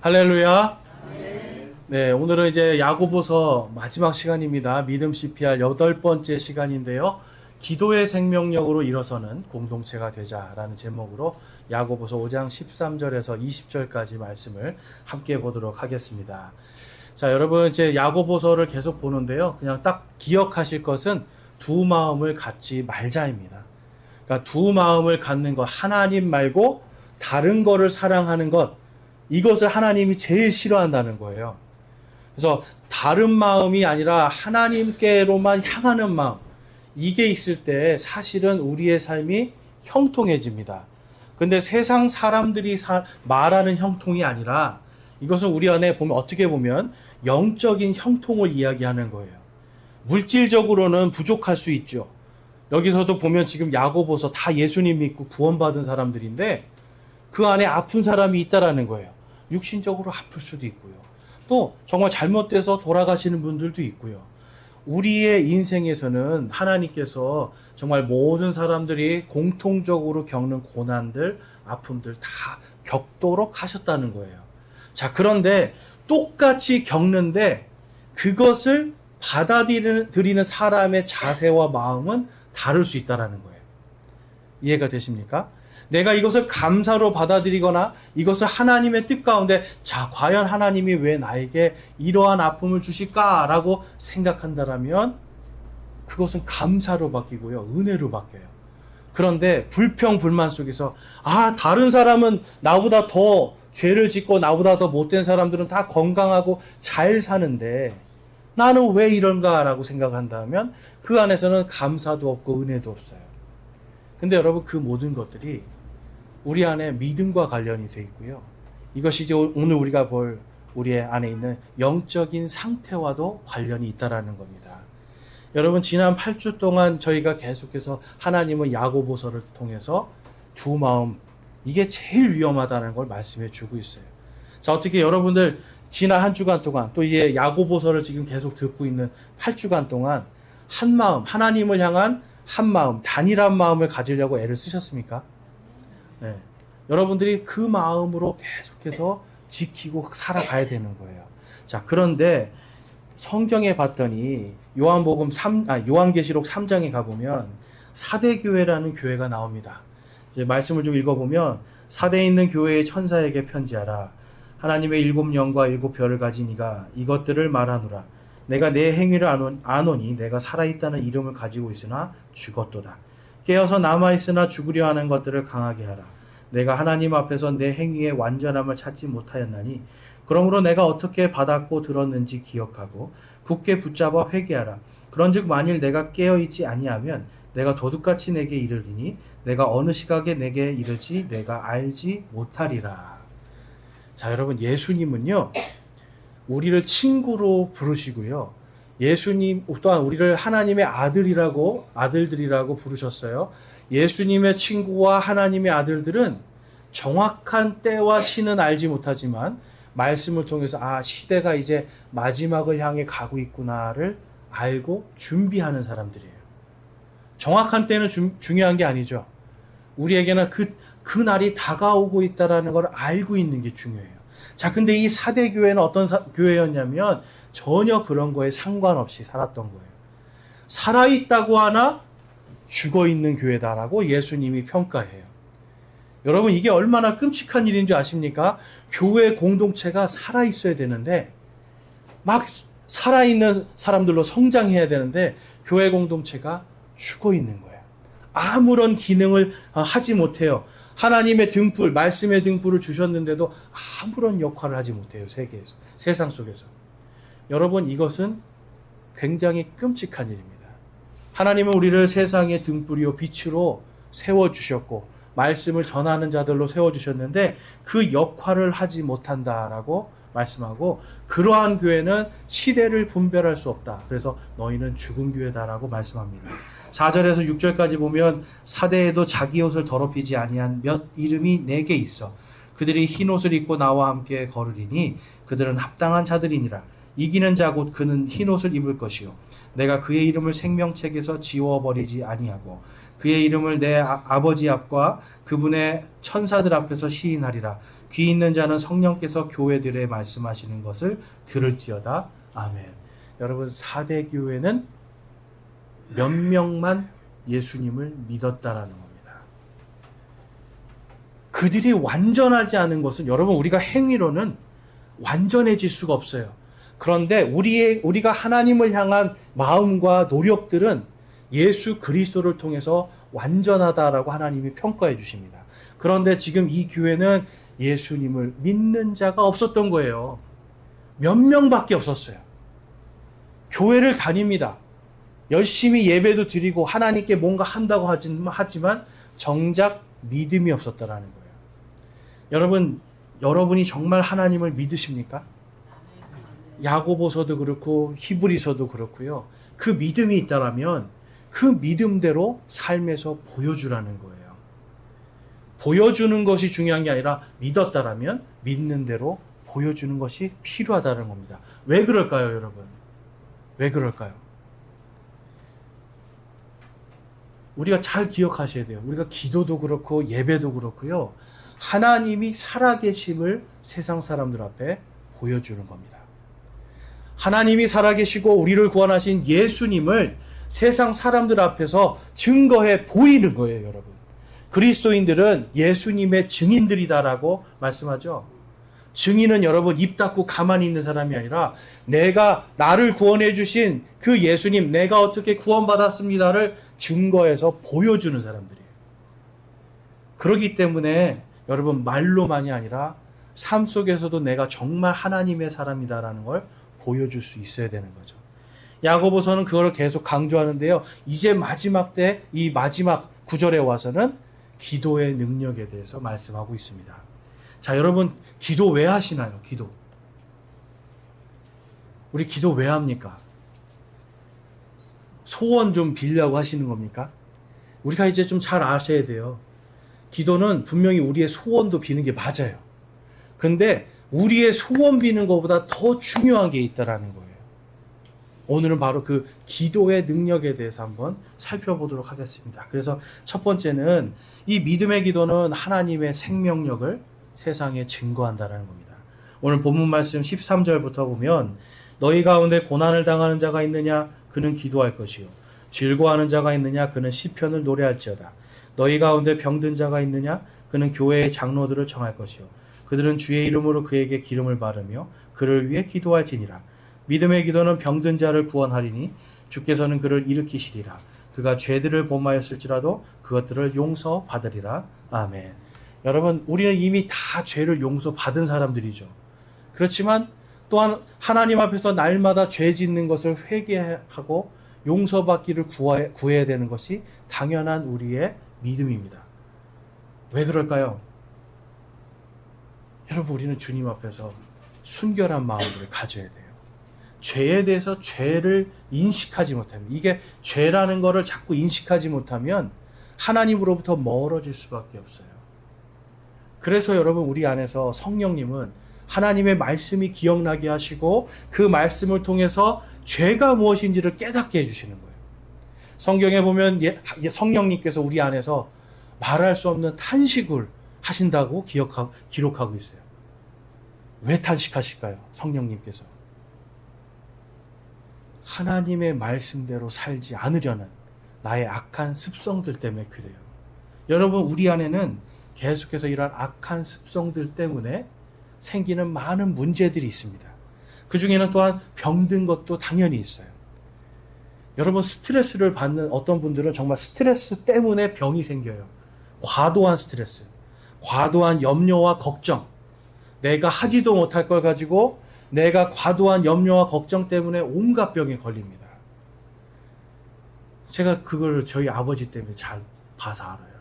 할렐루야. 네, 오늘은 이제 야고보서 마지막 시간입니다. 믿음 CPR 8번째 시간인데요. 기도의 생명력으로 일어서는 공동체가 되자라는 제목으로 야고보서 5장 13절에서 20절까지 말씀을 함께 보도록 하겠습니다. 자, 여러분 이제 야고보서를 계속 보는데요. 그냥 딱 기억하실 것은 두 마음을 갖지 말자입니다. 그러니까 두 마음을 갖는 것, 하나님 말고 다른 거를 사랑하는 것, 이것을 하나님이 제일 싫어한다는 거예요. 그래서 다른 마음이 아니라 하나님께로만 향하는 마음, 이게 있을 때 사실은 우리의 삶이 형통해집니다. 근데 세상 사람들이 말하는 형통이 아니라 이것은 우리 안에 보면 어떻게 보면 영적인 형통을 이야기하는 거예요. 물질적으로는 부족할 수 있죠. 여기서도 보면 지금 야고보서 다 예수님 믿고 구원받은 사람들인데 그 안에 아픈 사람이 있다라는 거예요. 육신적으로 아플 수도 있고요. 또 정말 잘못돼서 돌아가시는 분들도 있고요. 우리의 인생에서는 하나님께서 정말 모든 사람들이 공통적으로 겪는 고난들, 아픔들 다 겪도록 하셨다는 거예요. 자, 그런데 똑같이 겪는데 그것을 받아들이는 사람의 자세와 마음은 다를 수 있다는 거예요. 이해가 되십니까? 내가 이것을 감사로 받아들이거나 이것을 하나님의 뜻 가운데 자, 과연 하나님이 왜 나에게 이러한 아픔을 주실까라고 생각한다면 그것은 감사로 바뀌고요. 은혜로 바뀌어요. 그런데 불평불만 속에서 다른 사람은 나보다 더 죄를 짓고 나보다 더 못된 사람들은 다 건강하고 잘 사는데 나는 왜 이런가라고 생각한다면 그 안에서는 감사도 없고 은혜도 없어요. 근데 여러분 그 모든 것들이 우리 안에 믿음과 관련이 되어 있고요. 이것이 이제 오늘 우리가 볼 우리의 안에 있는 영적인 상태와도 관련이 있다라는 겁니다. 여러분 지난 8주 동안 저희가 계속해서 하나님은 야고보서를 통해서 두 마음, 이게 제일 위험하다는 걸 말씀해 주고 있어요. 자, 어떻게 여러분들 지난 한 주간 동안 또 이제 야고보서를 지금 계속 듣고 있는 8주간 동안 한 마음, 하나님을 향한 한 마음, 단일한 마음을 가지려고 애를 쓰셨습니까? 네. 여러분들이 그 마음으로 계속해서 지키고 살아가야 되는 거예요. 자, 그런데 성경에 봤더니 요한계시록 3장에 가보면 사대교회라는 교회가 나옵니다. 이제 말씀을 좀 읽어보면 사대에 있는 교회의 천사에게 편지하라. 하나님의 7영과 7별을 가진 이가 이것들을 말하노라. 내가 내 행위를 아노니 내가 살아있다는 이름을 가지고 있으나 죽었도다. 깨어서 남아있으나 죽으려 하는 것들을 강하게 하라. 내가 하나님 앞에서 내 행위의 완전함을 찾지 못하였나니 그러므로 내가 어떻게 받았고 들었는지 기억하고 굳게 붙잡아 회개하라. 그런즉 만일 내가 깨어있지 아니하면 내가 도둑같이 내게 이르리니 내가 어느 시각에 내게 이르지 내가 알지 못하리라. 자, 여러분 예수님은요 우리를 친구로 부르시고요. 예수님 또한 우리를 하나님의 아들들이라고 부르셨어요. 예수님의 친구와 하나님의 아들들은 정확한 때와 시는 알지 못하지만 말씀을 통해서 시대가 이제 마지막을 향해 가고 있구나를 알고 준비하는 사람들이에요. 정확한 때는 중요한 게 아니죠. 우리에게는 그 날이 다가오고 있다는 걸 알고 있는 게 중요해요. 자, 근데 이 사대교회는 어떤 교회였냐면 전혀 그런 거에 상관없이 살았던 거예요. 살아있다고 하나 죽어있는 교회다라고 예수님이 평가해요. 여러분 이게 얼마나 끔찍한 일인 줄 아십니까? 교회 공동체가 살아있어야 되는데 막 살아있는 사람들로 성장해야 되는데 교회 공동체가 죽어있는 거예요. 아무런 기능을 하지 못해요. 하나님의 등불, 말씀의 등불을 주셨는데도 아무런 역할을 하지 못해요. 세상 속에서. 여러분 이것은 굉장히 끔찍한 일입니다. 하나님은 우리를 세상의 등불이요 빛으로 세워주셨고 말씀을 전하는 자들로 세워주셨는데 그 역할을 하지 못한다라고 말씀하고 그러한 교회는 시대를 분별할 수 없다. 그래서 너희는 죽은 교회다라고 말씀합니다. 4절에서 6절까지 보면 사대에도 자기 옷을 더럽히지 아니한 몇 이름이 내게 있어 그들이 흰 옷을 입고 나와 함께 걸으리니 그들은 합당한 자들이니라. 이기는 자 곧 그는 흰 옷을 입을 것이요 내가 그의 이름을 생명책에서 지워버리지 아니하고 그의 이름을 내 아버지 앞과 그분의 천사들 앞에서 시인하리라. 귀 있는 자는 성령께서 교회들에 말씀하시는 것을 들을지어다. 아멘. 여러분, 4대 교회는 몇 명만 예수님을 믿었다라는 겁니다. 그들이 완전하지 않은 것은 여러분, 우리가 행위로는 완전해질 수가 없어요. 그런데 우리가 하나님을 향한 마음과 노력들은 예수 그리스도를 통해서 완전하다라고 하나님이 평가해 주십니다. 그런데 지금 이 교회는 예수님을 믿는 자가 없었던 거예요. 몇 명밖에 없었어요. 교회를 다닙니다. 열심히 예배도 드리고 하나님께 뭔가 한다고 하지만 정작 믿음이 없었다라는 거예요. 여러분이 정말 하나님을 믿으십니까? 야고보서도 그렇고 히브리서도 그렇고요. 그 믿음이 있다라면 그 믿음대로 삶에서 보여주라는 거예요. 보여주는 것이 중요한 게 아니라 믿었다라면 믿는 대로 보여주는 것이 필요하다는 겁니다. 왜 그럴까요, 여러분? 왜 그럴까요? 우리가 잘 기억하셔야 돼요. 우리가 기도도 그렇고 예배도 그렇고요. 하나님이 살아계심을 세상 사람들 앞에 보여주는 겁니다. 하나님이 살아계시고 우리를 구원하신 예수님을 세상 사람들 앞에서 증거해 보이는 거예요, 여러분. 그리스도인들은 예수님의 증인들이다라고 말씀하죠. 증인은 여러분 입 닫고 가만히 있는 사람이 아니라 나를 구원해 주신 그 예수님, 내가 어떻게 구원받았습니다를 증거해서 보여주는 사람들이에요. 그렇기 때문에 여러분, 말로만이 아니라 삶 속에서도 내가 정말 하나님의 사람이다라는 걸 보여줄 수 있어야 되는 거죠. 야고보서는 그걸 계속 강조하는데요. 이제 마지막 때 이 마지막 구절에 와서는 기도의 능력에 대해서 말씀하고 있습니다. 자, 여러분, 기도 왜 하시나요? 우리 기도 왜 합니까? 소원 좀 빌려고 하시는 겁니까? 우리가 이제 좀 잘 아셔야 돼요. 기도는 분명히 우리의 소원도 비는 게 맞아요. 근데 우리의 소원 비는 것보다 더 중요한 게 있다라는 거예요. 오늘은 바로 그 기도의 능력에 대해서 한번 살펴보도록 하겠습니다. 그래서 첫 번째는 이 믿음의 기도는 하나님의 생명력을 세상에 증거한다는 겁니다. 오늘 본문 말씀 13절부터 보면 너희 가운데 고난을 당하는 자가 있느냐? 그는 기도할 것이요. 즐거워하는 자가 있느냐? 그는 시편을 노래할지어다. 너희 가운데 병든 자가 있느냐? 그는 교회의 장로들을 청할 것이요. 그들은 주의 이름으로 그에게 기름을 바르며 그를 위해 기도할지니라. 믿음의 기도는 병든 자를 구원하리니 주께서는 그를 일으키시리라. 그가 죄들을 범하였을지라도 그것들을 용서받으리라. 아멘. 여러분, 우리는 이미 다 죄를 용서받은 사람들이죠. 그렇지만 또한 하나님 앞에서 날마다 죄 짓는 것을 회개하고 용서받기를 구해야 되는 것이 당연한 우리의 믿음입니다. 왜 그럴까요? 여러분, 우리는 주님 앞에서 순결한 마음을 가져야 돼요. 죄에 대해서 죄를 인식하지 못하면, 이게 죄라는 것을 자꾸 인식하지 못하면 하나님으로부터 멀어질 수밖에 없어요. 그래서 여러분, 우리 안에서 성령님은 하나님의 말씀이 기억나게 하시고 그 말씀을 통해서 죄가 무엇인지를 깨닫게 해주시는 거예요. 성경에 보면 성령님께서 우리 안에서 말할 수 없는 탄식을 하신다고 기록하고 있어요. 왜 탄식하실까요? 성령님께서 하나님의 말씀대로 살지 않으려는 나의 악한 습성들 때문에 그래요. 여러분, 우리 안에는 계속해서 이러한 악한 습성들 때문에 생기는 많은 문제들이 있습니다. 그 중에는 또한 병든 것도 당연히 있어요. 여러분, 스트레스를 받는 어떤 분들은 정말 스트레스 때문에 병이 생겨요. 과도한 스트레스, 과도한 염려와 걱정, 내가 하지도 못할 걸 가지고 내가 과도한 염려와 걱정 때문에 온갖 병에 걸립니다. 제가 그걸 저희 아버지 때문에 잘 봐서 알아요.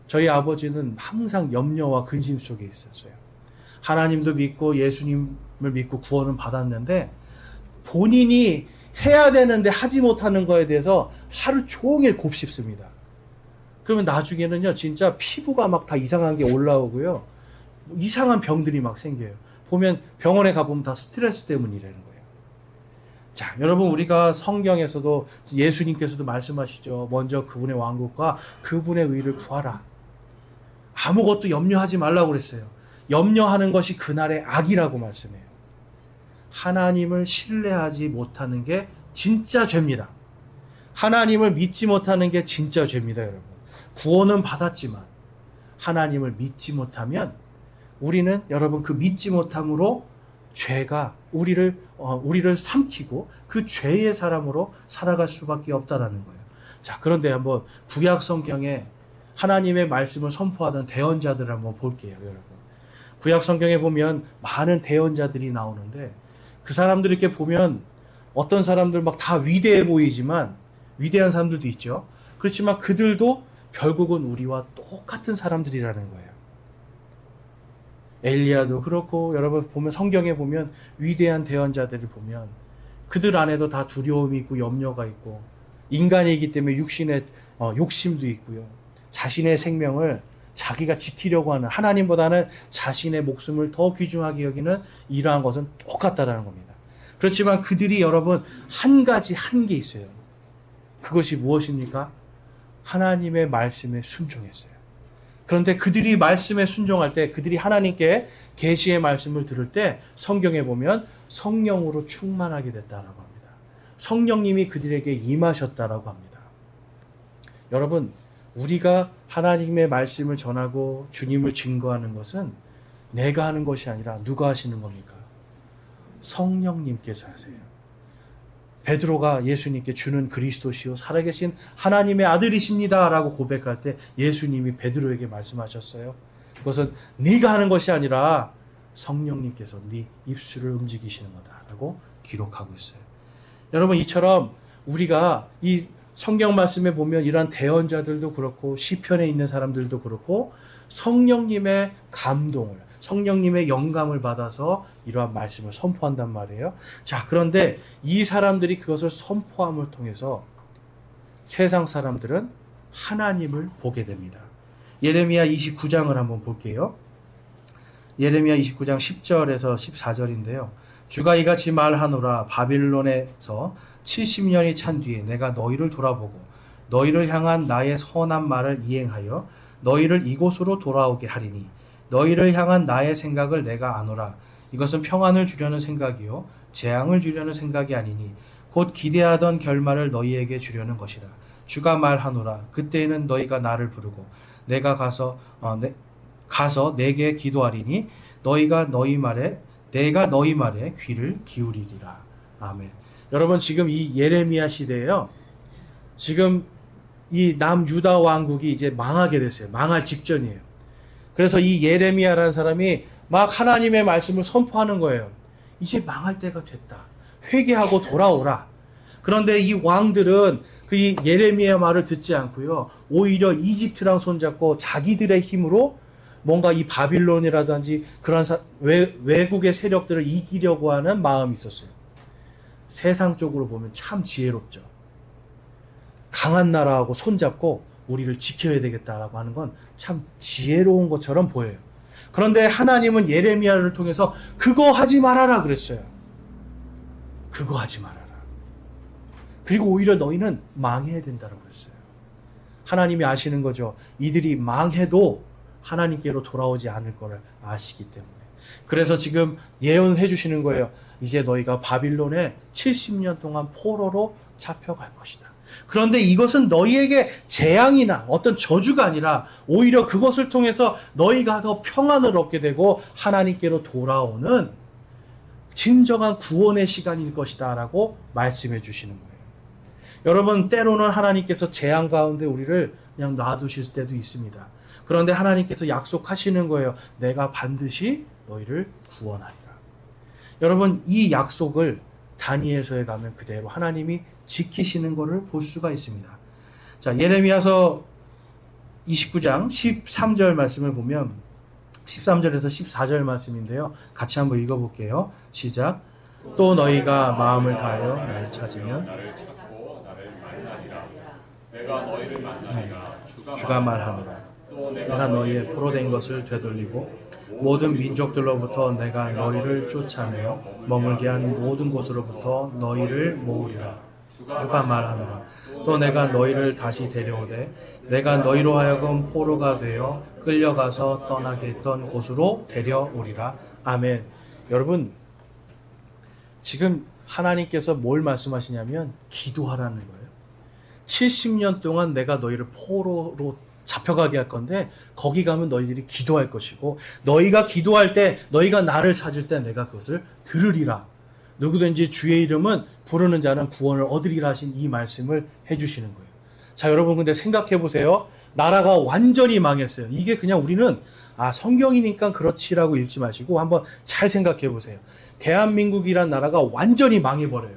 저희 아버지는 항상 염려와 근심 속에 있었어요. 하나님도 믿고 예수님을 믿고 구원은 받았는데 본인이 해야 되는데 하지 못하는 거에 대해서 하루 종일 곱씹습니다. 그러면 나중에는요, 진짜 피부가 막 다 이상한 게 올라오고요, 이상한 병들이 막 생겨요. 보면 병원에 가보면 다 스트레스 때문이라는 거예요. 자, 여러분 우리가 성경에서도 예수님께서도 말씀하시죠. 먼저 그분의 왕국과 그분의 의를 구하라. 아무것도 염려하지 말라고 그랬어요. 염려하는 것이 그날의 악이라고 말씀해요. 하나님을 신뢰하지 못하는 게 진짜 죄입니다. 하나님을 믿지 못하는 게 진짜 죄입니다, 여러분. 구원은 받았지만 하나님을 믿지 못하면 우리는 여러분 그 믿지 못함으로 죄가 우리를 삼키고 그 죄의 사람으로 살아갈 수밖에 없다라는 거예요. 자, 그런데 한번 구약 성경에 하나님의 말씀을 선포하던 대언자들을 한번 볼게요, 여러분. 구약 성경에 보면 많은 대언자들이 나오는데 그 사람들 이렇게 보면 어떤 사람들 막 다 위대해 보이지만 위대한 사람들도 있죠. 그렇지만 그들도 결국은 우리와 똑같은 사람들이라는 거예요. 엘리야도 그렇고 여러분 보면 성경에 보면 위대한 대언자들을 보면 그들 안에도 다 두려움이 있고 염려가 있고 인간이기 때문에 육신의 욕심도 있고요. 자신의 생명을 자기가 지키려고 하는 하나님보다는 자신의 목숨을 더 귀중하게 여기는 이러한 것은 똑같다라는 겁니다. 그렇지만 그들이 여러분 한 가지 한게 있어요. 그것이 무엇입니까? 하나님의 말씀에 순종했어요. 그런데 그들이 말씀에 순종할 때 그들이 하나님께 계시의 말씀을 들을 때 성경에 보면 성령으로 충만하게 됐다라고 합니다. 성령님이 그들에게 임하셨다라고 합니다. 여러분 우리가 하나님의 말씀을 전하고 주님을 증거하는 것은 내가 하는 것이 아니라 누가 하시는 겁니까? 성령님께서 하세요. 베드로가 예수님께 주는 그리스도시요 살아계신 하나님의 아들이십니다 라고 고백할 때 예수님이 베드로에게 말씀하셨어요. 그것은 네가 하는 것이 아니라 성령님께서 네 입술을 움직이시는 거다라고 기록하고 있어요. 여러분 이처럼 우리가 이 성경 말씀에 보면 이러한 대언자들도 그렇고 시편에 있는 사람들도 그렇고 성령님의 감동을 성령님의 영감을 받아서 이러한 말씀을 선포한단 말이에요. 자, 그런데 이 사람들이 그것을 선포함을 통해서 세상 사람들은 하나님을 보게 됩니다. 예레미야 29장을 한번 볼게요. 예레미야 29장 10절에서 14절인데요. 주가 이같이 말하노라. 바빌론에서 70년이 찬 뒤에 내가 너희를 돌아보고 너희를 향한 나의 선한 말을 이행하여 너희를 이곳으로 돌아오게 하리니 너희를 향한 나의 생각을 내가 아노라. 이것은 평안을 주려는 생각이요 재앙을 주려는 생각이 아니니 곧 기대하던 결말을 너희에게 주려는 것이라. 주가 말하노라. 그때에는 너희가 나를 부르고 내가 가서 내게 기도하리니 내가 너희 말에 귀를 기울이리라. 아멘. 여러분 지금 이 예레미야 시대에요. 지금 이 남유다 왕국이 이제 망하게 됐어요. 망할 직전이에요. 그래서 이 예레미야라는 사람이 막 하나님의 말씀을 선포하는 거예요. 이제 망할 때가 됐다. 회개하고 돌아오라. 그런데 이 왕들은 그 예레미야 말을 듣지 않고요. 오히려 이집트랑 손잡고 자기들의 힘으로 뭔가 이 바빌론이라든지 그런 외국의 세력들을 이기려고 하는 마음이 있었어요. 세상적으로 보면 참 지혜롭죠. 강한 나라하고 손잡고 우리를 지켜야 되겠다라고 하는 건 참 지혜로운 것처럼 보여요. 그런데 하나님은 예레미야를 통해서 그거 하지 말아라 그랬어요. 그거 하지 말아라. 그리고 오히려 너희는 망해야 된다고 그랬어요. 하나님이 아시는 거죠. 이들이 망해도 하나님께로 돌아오지 않을 것을 아시기 때문에. 그래서 지금 예언해 주시는 거예요. 이제 너희가 바빌론에 70년 동안 포로로 잡혀갈 것이다. 그런데 이것은 너희에게 재앙이나 어떤 저주가 아니라 오히려 그것을 통해서 너희가 더 평안을 얻게 되고 하나님께로 돌아오는 진정한 구원의 시간일 것이다 라고 말씀해 주시는 거예요. 여러분 때로는 하나님께서 재앙 가운데 우리를 그냥 놔두실 때도 있습니다. 그런데 하나님께서 약속하시는 거예요. 내가 반드시 너희를 구원하리라. 여러분 이 약속을 다니엘서에 가면 그대로 하나님이 지키시는 것을 볼 수가 있습니다. 자, 예레미야서 29장 13절 말씀을 보면 13절에서 14절 말씀인데요. 같이 한번 읽어볼게요. 시작. 또 너희가 마음을 다하여 나를 찾으면 내가 너희를 만나리라. 주가 말하노라. 내가 너희의 포로된 것을 되돌리고 모든 민족들로부터 내가 너희를 쫓아내어 머물게 한 모든 곳으로부터 너희를 모으리라. 주가 말하노라. 또 내가 너희를 다시 데려오되 내가 너희로 하여금 포로가 되어 끌려가서 떠나게 했던 곳으로 데려오리라. 아멘. 여러분, 지금 하나님께서 뭘 말씀하시냐면 기도하라는 거예요. 70년 동안 내가 너희를 포로로 잡혀가게 할 건데 거기 가면 너희들이 기도할 것이고 너희가 기도할 때 너희가 나를 찾을 때 내가 그것을 들으리라. 누구든지 주의 이름은 부르는 자는 구원을 얻으리라 하신 이 말씀을 해주시는 거예요. 자, 여러분 근데 생각해 보세요. 나라가 완전히 망했어요. 이게 그냥 우리는 성경이니까 그렇지라고 읽지 마시고 한번 잘 생각해 보세요. 대한민국이란 나라가 완전히 망해버려요.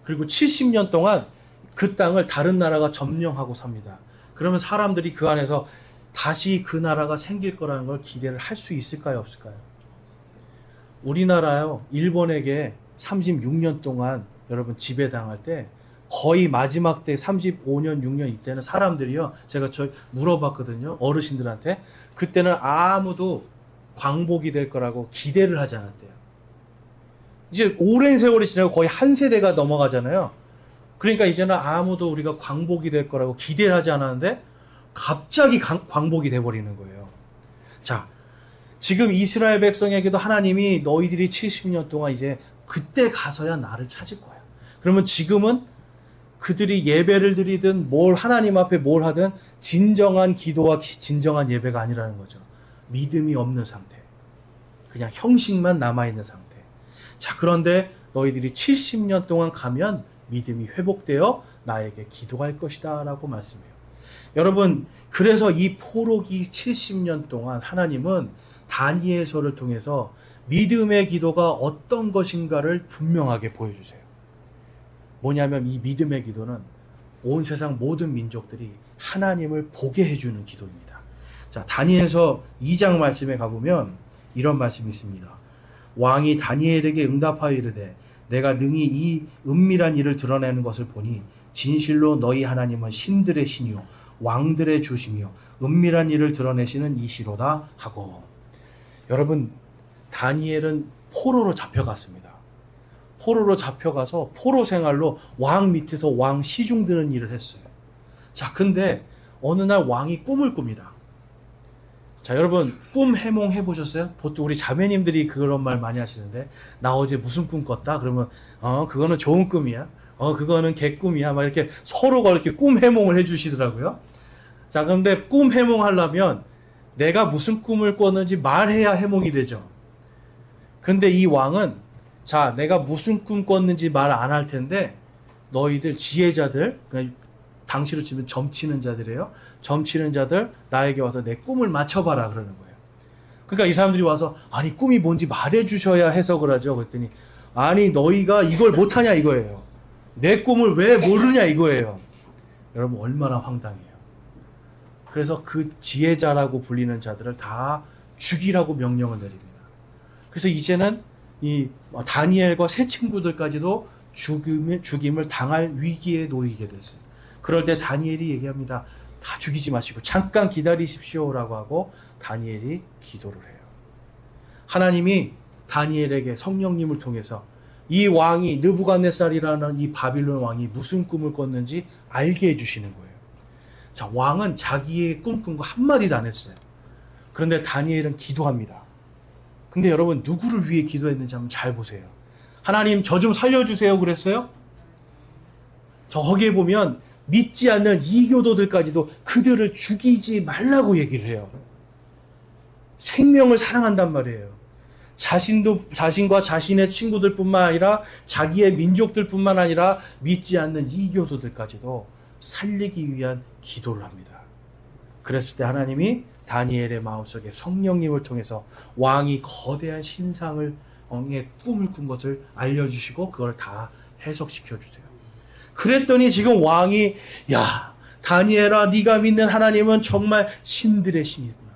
그리고 70년 동안 그 땅을 다른 나라가 점령하고 삽니다. 그러면 사람들이 그 안에서 다시 그 나라가 생길 거라는 걸 기대를 할 수 있을까요, 없을까요? 우리나라요, 일본에게 36년 동안 여러분 지배당할 때 거의 마지막 때 35년, 6년 이때는 사람들이요, 제가 물어봤거든요, 어르신들한테. 그때는 아무도 광복이 될 거라고 기대를 하지 않았대요. 이제 오랜 세월이 지나고 거의 한 세대가 넘어가잖아요. 그러니까 이제는 아무도 우리가 광복이 될 거라고 기대를 하지 않았는데 갑자기 광복이 돼버리는 거예요. 자, 지금 이스라엘 백성에게도 하나님이 너희들이 70년 동안 이제 그때 가서야 나를 찾을 거야. 그러면 지금은 그들이 예배를 드리든 하나님 앞에 뭘 하든 진정한 기도와 진정한 예배가 아니라는 거죠. 믿음이 없는 상태. 그냥 형식만 남아있는 상태. 자, 그런데 너희들이 70년 동안 가면 믿음이 회복되어 나에게 기도할 것이다 라고 말씀해요. 여러분, 그래서 이 포로기 70년 동안 하나님은 다니엘서를 통해서 믿음의 기도가 어떤 것인가를 분명하게 보여주세요. 뭐냐면 이 믿음의 기도는 온 세상 모든 민족들이 하나님을 보게 해주는 기도입니다. 자, 다니엘서 2장 말씀에 가보면 이런 말씀이 있습니다. 왕이 다니엘에게 응답하여 이르되 내가 능히 이 은밀한 일을 드러내는 것을 보니 진실로 너희 하나님은 신들의 신이요 왕들의 주시며 은밀한 일을 드러내시는 이시로다 하고. 여러분, 다니엘은 포로로 잡혀갔습니다. 포로로 잡혀가서 포로 생활로 왕 밑에서 왕 시중 드는 일을 했어요. 자, 근데 어느 날 왕이 꿈을 꿉니다. 자, 여러분, 꿈 해몽 해보셨어요? 보통 우리 자매님들이 그런 말 많이 하시는데, 나 어제 무슨 꿈 꿨다? 그러면 그거는 좋은 꿈이야. 그거는 개꿈이야. 막 이렇게 서로가 이렇게 꿈 해몽을 해주시더라고요. 자, 그런데 꿈 해몽 하려면 내가 무슨 꿈을 꿨는지 말해야 해몽이 되죠. 근데 이 왕은, 자, 내가 무슨 꿈 꿨는지 말 안 할 텐데 너희들 지혜자들, 그러니까 당시로 치면 점치는 자들이에요. 점치는 자들 나에게 와서 내 꿈을 맞춰봐라 그러는 거예요. 그러니까 이 사람들이 와서 아니 꿈이 뭔지 말해주셔야 해석을 하죠. 그랬더니 아니 너희가 이걸 못하냐 이거예요. 내 꿈을 왜 모르냐 이거예요. 여러분 얼마나 황당해요. 그래서 그 지혜자라고 불리는 자들을 다 죽이라고 명령을 내립니다. 그래서 이제는 이 다니엘과 세 친구들까지도 죽임을 당할 위기에 놓이게 됐어요. 그럴 때 다니엘이 얘기합니다. 다 죽이지 마시고 잠깐 기다리십시오라고 하고 다니엘이 기도를 해요. 하나님이 다니엘에게 성령님을 통해서 이 왕이 느부갓네살이라는 이 바빌론 왕이 무슨 꿈을 꿨는지 알게 해주시는 거예요. 자, 왕은 자기의 꿈꾼 거 한마디도 안 했어요. 그런데 다니엘은 기도합니다. 근데 여러분 누구를 위해 기도했는지 한번 잘 보세요. 하나님 저 좀 살려주세요 그랬어요? 거기에 보면 믿지 않는 이교도들까지도 그들을 죽이지 말라고 얘기를 해요. 생명을 사랑한단 말이에요. 자신과 자신의 친구들뿐만 아니라 자기의 민족들뿐만 아니라 믿지 않는 이교도들까지도 살리기 위한 기도를 합니다. 그랬을 때 하나님이 다니엘의 마음속에 성령님을 통해서 왕이 거대한 신상을 꿈을 꾼 것을 알려주시고 그걸 다 해석시켜 주세요. 그랬더니 지금 왕이 야 다니엘아 네가 믿는 하나님은 정말 신들의 신이구나.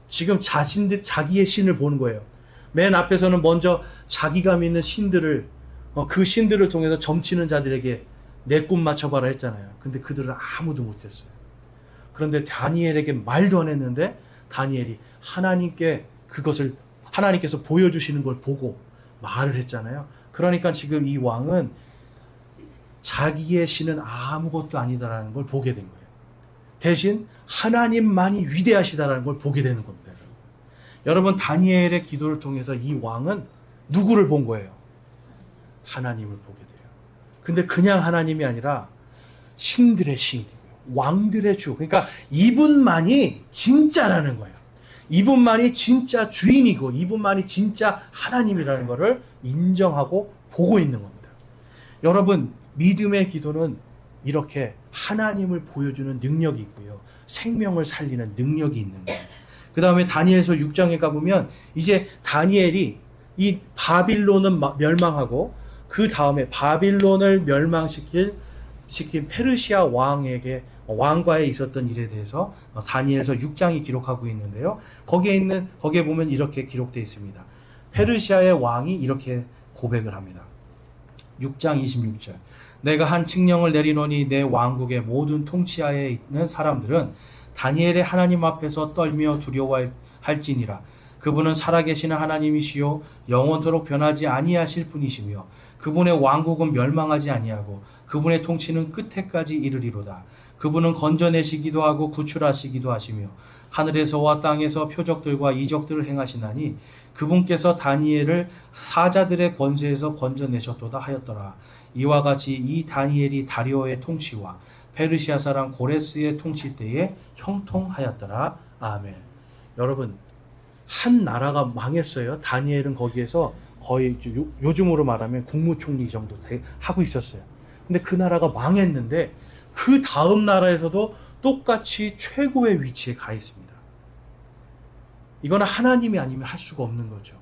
지금 자기의 신을 보는 거예요. 맨 앞에서는 먼저 자기가 믿는 신들을 그 신들을 통해서 점치는 자들에게 내 꿈 맞춰봐라 했잖아요. 근데 그들은 아무도 못했어요. 그런데 다니엘에게 말도 안 했는데 다니엘이 하나님께 그것을 하나님께서 보여주시는 걸 보고 말을 했잖아요. 그러니까 지금 이 왕은 자기의 신은 아무것도 아니다라는 걸 보게 된 거예요. 대신 하나님만이 위대하시다라는 걸 보게 되는 겁니다. 여러분, 다니엘의 기도를 통해서 이 왕은 누구를 본 거예요? 하나님을 보게 돼요. 근데 그냥 하나님이 아니라 신들의 신이고요. 왕들의 주. 그러니까 이분만이 진짜라는 거예요. 이분만이 진짜 주인이고 이분만이 진짜 하나님이라는 것을 인정하고 보고 있는 겁니다. 여러분, 믿음의 기도는 이렇게 하나님을 보여주는 능력이 있고요. 생명을 살리는 능력이 있는 거예요. 그 다음에 다니엘서 6장에 가보면 이제 다니엘이 이 바빌론은 멸망하고 그 다음에 바빌론을 멸망시킨 페르시아 왕과에 있었던 일에 대해서 다니엘서 6장이 기록하고 있는데요. 거기에 보면 이렇게 기록되어 있습니다. 페르시아의 왕이 이렇게 고백을 합니다. 6장 26절. 내가 한 칙령을 내리노니 내 왕국의 모든 통치하에 있는 사람들은 다니엘의 하나님 앞에서 떨며 두려워할지니라. 그분은 살아계시는 하나님이시요 영원토록 변하지 아니하실 분이시며 그분의 왕국은 멸망하지 아니하고 그분의 통치는 끝에까지 이르리로다. 그분은 건져내시기도 하고 구출하시기도 하시며 하늘에서와 땅에서 표적들과 이적들을 행하시나니 그분께서 다니엘을 사자들의 권세에서 건져내셨도다 하였더라. 이와 같이 이 다니엘이 다리오의 통치와 페르시아 사람 고레스의 통치 때에 형통하였더라. 아멘. 여러분, 한 나라가 망했어요. 다니엘은 거기에서 거의 요즘으로 말하면 국무총리 정도 하고 있었어요. 근데 그 나라가 망했는데 그 다음 나라에서도 똑같이 최고의 위치에 가 있습니다. 이거는 하나님이 아니면 할 수가 없는 거죠.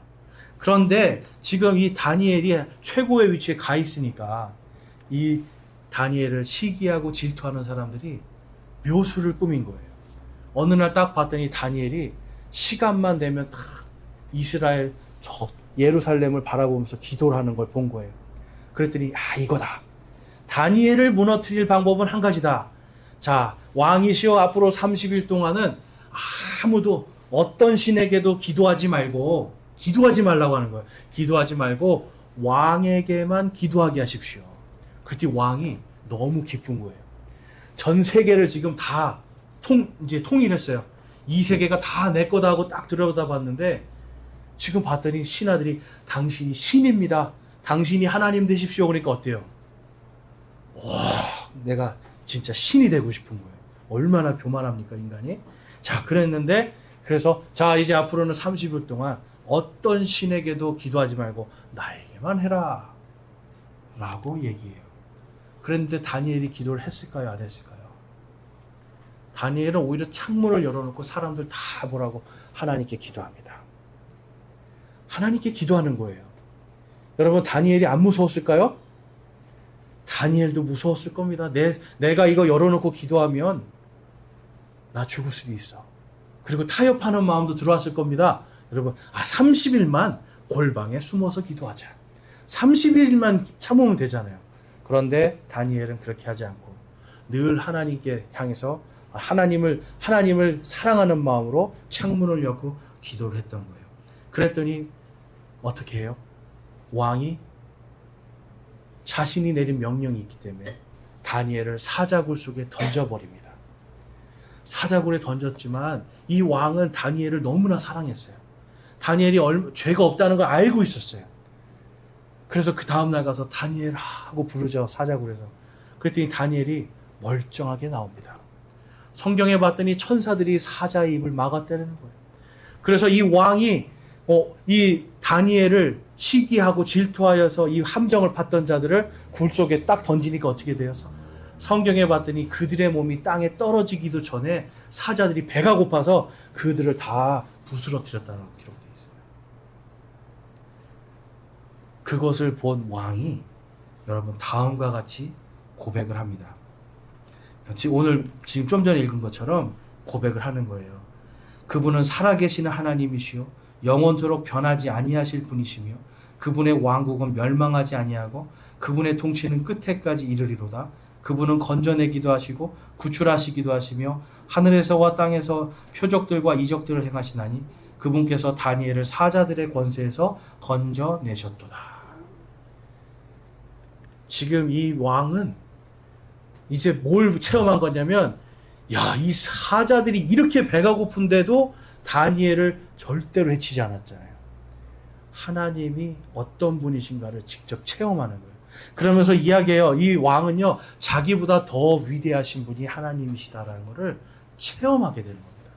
그런데 지금 이 다니엘이 최고의 위치에 가 있으니까 이 다니엘을 시기하고 질투하는 사람들이 묘수를 꾸민 거예요. 어느 날 딱 봤더니 다니엘이 시간만 되면 딱 이스라엘 저 예루살렘을 바라보면서 기도를 하는 걸 본 거예요. 그랬더니 이거다. 다니엘을 무너뜨릴 방법은 한 가지다. 자, 왕이시여 앞으로 30일 동안은 아무도 어떤 신에게도 기도하지 말라고 하는 거예요. 기도하지 말고 왕에게만 기도하게 하십시오. 그때 왕이 너무 기쁜 거예요. 전 세계를 지금 다 이제 통일했어요. 이 세계가 다 내 거다 하고 딱 들여다봤는데 지금 봤더니 신하들이 당신이 신입니다. 당신이 하나님 되십시오. 그러니까 어때요? 와, 내가 진짜 신이 되고 싶은 거예요. 얼마나 교만합니까, 인간이? 자, 그래서 자, 이제 앞으로는 30일 동안 어떤 신에게도 기도하지 말고 나에게만 해라 라고 얘기해요. 그런데 다니엘이 기도를 했을까요? 안 했을까요? 다니엘은 오히려 창문을 열어놓고 사람들 다 보라고 하나님께 기도합니다. 하나님께 기도하는 거예요. 여러분, 다니엘이 안 무서웠을까요? 다니엘도 무서웠을 겁니다. 내가 이거 열어놓고 기도하면 나 죽을 수도 있어. 그리고 타협하는 마음도 들어왔을 겁니다. 여러분, 30일만 골방에 숨어서 기도하자. 30일만 참으면 되잖아요. 그런데 다니엘은 그렇게 하지 않고 늘 하나님께 향해서 하나님을 사랑하는 마음으로 창문을 열고 기도를 했던 거예요. 그랬더니 어떻게 해요? 왕이 자신이 내린 명령이 있기 때문에 다니엘을 사자굴 속에 던져버립니다. 사자굴에 던졌지만 이 왕은 다니엘을 너무나 사랑했어요. 다니엘이 죄가 없다는 걸 알고 있었어요. 그래서 그 다음날 가서 다니엘 하고 부르죠. 사자굴에서. 그랬더니 다니엘이 멀쩡하게 나옵니다. 성경에 봤더니 천사들이 사자의 입을 막아때리는 거예요. 그래서 이 왕이 이 다니엘을 시기하고 질투하여서 이 함정을 받던 자들을 굴 속에 딱 던지니까 어떻게 되어서 성경에 봤더니 그들의 몸이 땅에 떨어지기도 전에 사자들이 배가 고파서 그들을 다 부스러뜨렸다고 기록되어 있어요. 그것을 본 왕이 여러분 다음과 같이 고백을 합니다. 지금 좀 전에 읽은 것처럼 고백을 하는 거예요. 그분은 살아계시는 하나님이시요 영원토록 변하지 아니하실 분이시며 그분의 왕국은 멸망하지 아니하고 그분의 통치는 끝에까지 이르리로다. 그분은 건져내기도 하시고 구출하시기도 하시며 하늘에서와 땅에서 표적들과 이적들을 행하시나니 그분께서 다니엘을 사자들의 권세에서 건져내셨도다. 지금 이 왕은 이제 뭘 체험한 거냐면, 야, 이 사자들이 이렇게 배가 고픈데도 다니엘을 절대로 해치지 않았잖아요. 하나님이 어떤 분이신가를 직접 체험하는 거예요. 그러면서 이야기해요. 이 왕은요, 자기보다 더 위대하신 분이 하나님이시다라는 것을 체험하게 되는 겁니다.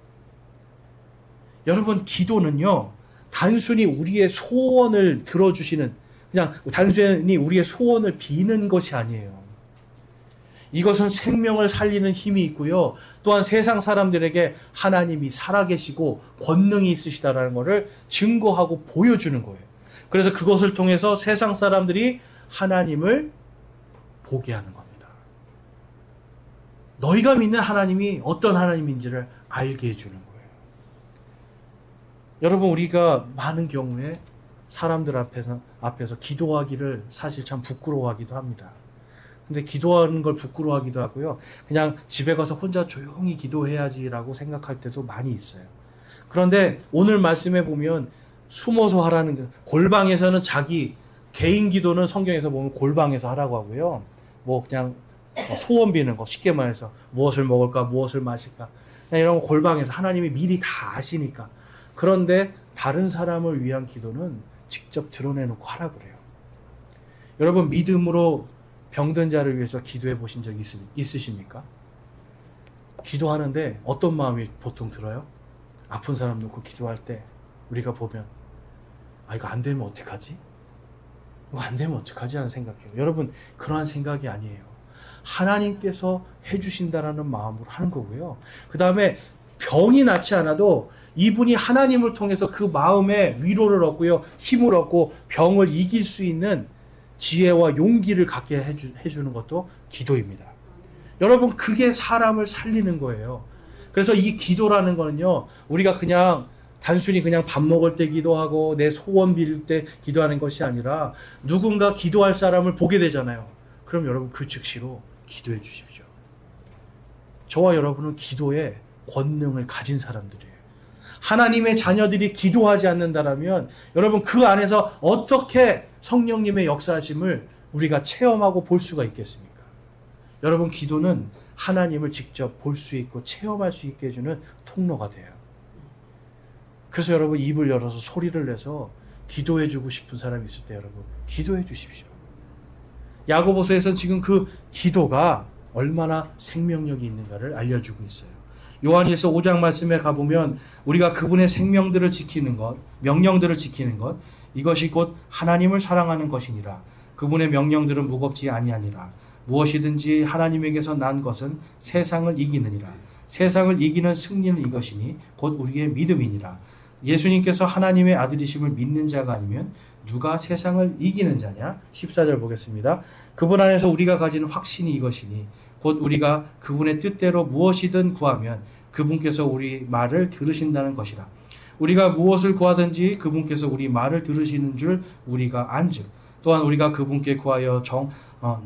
여러분, 기도는요, 단순히 우리의 소원을 들어주시는, 그냥 단순히 우리의 소원을 비는 것이 아니에요. 이것은 생명을 살리는 힘이 있고요. 또한 세상 사람들에게 하나님이 살아계시고 권능이 있으시다라는 것을 증거하고 보여주는 거예요. 그래서 그것을 통해서 세상 사람들이 하나님을 보게 하는 겁니다. 너희가 믿는 하나님이 어떤 하나님인지를 알게 해주는 거예요. 여러분, 우리가 많은 경우에 사람들 앞에서 기도하기를 사실 참 부끄러워하기도 합니다. 근데 기도하는 걸 부끄러워하기도 하고요. 그냥 집에 가서 혼자 조용히 기도해야지라고 생각할 때도 많이 있어요. 그런데 오늘 말씀에 보면 숨어서 하라는 거, 골방에서는 자기 개인 기도는 성경에서 보면 골방에서 하라고 하고요. 뭐 그냥 소원 비는 거, 쉽게 말해서 무엇을 먹을까, 무엇을 마실까, 그냥 이런 거 골방에서 하나님이 미리 다 아시니까. 그런데 다른 사람을 위한 기도는 직접 드러내놓고 하라고 그래요. 여러분, 믿음으로 병든 자를 위해서 기도해 보신 적 있으십니까? 기도하는데 어떤 마음이 보통 들어요? 아픈 사람 놓고 기도할 때 우리가 보면, 아, 이거 안 되면 어떡하지? 이거 안 되면 어떡하지? 하는 생각해요. 여러분, 그러한 생각이 아니에요. 하나님께서 해주신다라는 마음으로 하는 거고요. 그 다음에 병이 낫지 않아도 이분이 하나님을 통해서 그 마음에 위로를 얻고요, 힘을 얻고 병을 이길 수 있는 지혜와 용기를 갖게 해주는 것도 기도입니다. 여러분, 그게 사람을 살리는 거예요. 그래서 이 기도라는 거는요, 우리가 그냥 단순히 그냥 밥 먹을 때 기도하고 내 소원 빌 때 기도하는 것이 아니라 누군가 기도할 사람을 보게 되잖아요. 그럼 여러분, 그 즉시로 기도해 주십시오. 저와 여러분은 기도에 권능을 가진 사람들이에요. 하나님의 자녀들이 기도하지 않는다라면 여러분, 그 안에서 어떻게 성령님의 역사하심을 우리가 체험하고 볼 수가 있겠습니까? 여러분, 기도는 하나님을 직접 볼 수 있고 체험할 수 있게 해주는 통로가 돼요. 그래서 여러분, 입을 열어서 소리를 내서 기도해주고 싶은 사람이 있을 때 여러분, 기도해 주십시오. 야고보서에서는 지금 그 기도가 얼마나 생명력이 있는가를 알려주고 있어요. 요한일서 5장 말씀에 가보면 우리가 그분의 생명들을 지키는 것, 명령들을 지키는 것, 이것이 곧 하나님을 사랑하는 것이니라. 그분의 명령들은 무겁지 아니하니라. 무엇이든지 하나님에게서 난 것은 세상을 이기느니라. 세상을 이기는 승리는 이것이니 곧 우리의 믿음이니라. 예수님께서 하나님의 아들이심을 믿는 자가 아니면 누가 세상을 이기는 자냐? 14절 보겠습니다. 그분 안에서 우리가 가진 확신이 이것이니 곧 우리가 그분의 뜻대로 무엇이든 구하면 그분께서 우리 말을 들으신다는 것이라. 우리가 무엇을 구하든지 그분께서 우리 말을 들으시는 줄 우리가 안즉 또한 우리가 그분께 구하여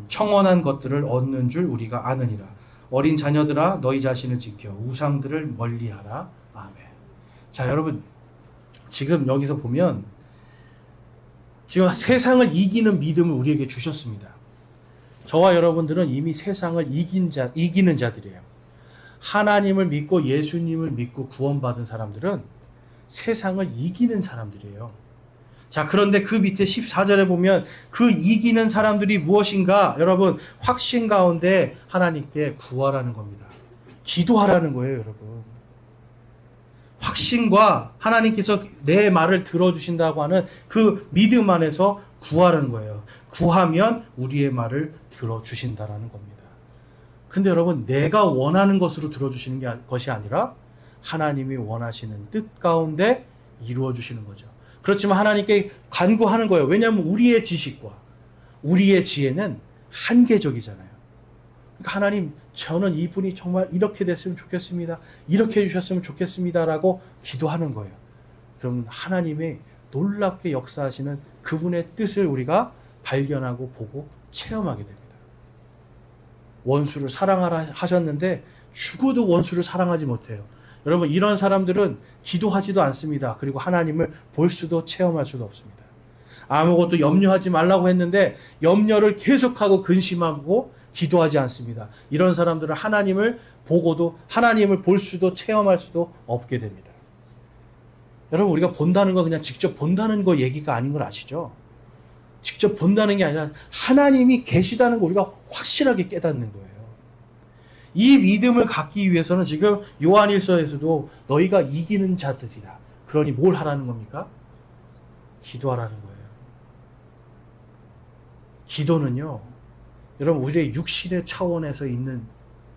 청원한 것들을 얻는 줄 우리가 아느니라. 어린 자녀들아, 너희 자신을 지켜 우상들을 멀리하라. 아멘. 자, 여러분, 지금 여기서 보면 지금 세상을 이기는 믿음을 우리에게 주셨습니다. 저와 여러분들은 이미 세상을 이기는 자들이에요. 하나님을 믿고 예수님을 믿고 구원받은 사람들은 세상을 이기는 사람들이에요. 자, 그런데 그 밑에 14절에 보면 그 이기는 사람들이 무엇인가? 여러분, 확신 가운데 하나님께 구하라는 겁니다. 기도하라는 거예요, 여러분. 확신과 하나님께서 내 말을 들어주신다고 하는 그 믿음 안에서 구하라는 거예요. 구하면 우리의 말을 들어주신다라는 겁니다. 근데 여러분, 내가 원하는 것으로 들어주시는 것이 아니라 하나님이 원하시는 뜻 가운데 이루어주시는 거죠. 그렇지만 하나님께 간구하는 거예요. 왜냐하면 우리의 지식과 우리의 지혜는 한계적이잖아요. 그러니까 하나님, 저는 이분이 정말 이렇게 됐으면 좋겠습니다. 이렇게 해주셨으면 좋겠습니다라고 기도하는 거예요. 그럼 하나님의 놀랍게 역사하시는 그분의 뜻을 우리가 발견하고 보고 체험하게 됩니다. 원수를 사랑하라 하셨는데 죽어도 원수를 사랑하지 못해요. 여러분, 이런 사람들은 기도하지도 않습니다. 그리고 하나님을 볼 수도 체험할 수도 없습니다. 아무것도 염려하지 말라고 했는데 염려를 계속하고 근심하고 기도하지 않습니다. 이런 사람들은 하나님을 보고도 하나님을 볼 수도 체험할 수도 없게 됩니다. 여러분, 우리가 본다는 거 그냥 직접 본다는 거 얘기가 아닌 걸 아시죠? 직접 본다는 게 아니라 하나님이 계시다는 거 우리가 확실하게 깨닫는 거예요. 이 믿음을 갖기 위해서는 지금 요한일서에서도 너희가 이기는 자들이다. 그러니 뭘 하라는 겁니까? 기도하라는 거예요. 기도는요, 여러분, 우리의 육신의 차원에서 있는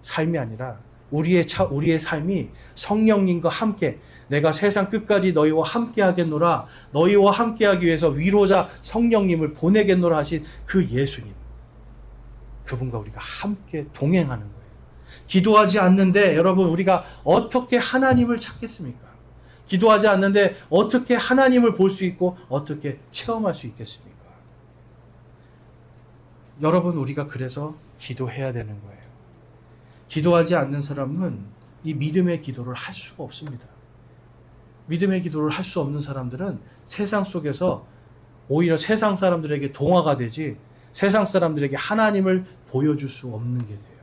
삶이 아니라 우리의 삶이 성령님과 함께, 내가 세상 끝까지 너희와 함께 하겠노라, 너희와 함께 하기 위해서 위로자 성령님을 보내겠노라 하신 그 예수님, 그분과 우리가 함께 동행하는 거예요. 기도하지 않는데 여러분, 우리가 어떻게 하나님을 찾겠습니까? 기도하지 않는데 어떻게 하나님을 볼 수 있고 어떻게 체험할 수 있겠습니까? 여러분, 우리가 그래서 기도해야 되는 거예요. 기도하지 않는 사람은 이 믿음의 기도를 할 수가 없습니다. 믿음의 기도를 할 수 없는 사람들은 세상 속에서 오히려 세상 사람들에게 동화가 되지 세상 사람들에게 하나님을 보여줄 수 없는 게 돼요.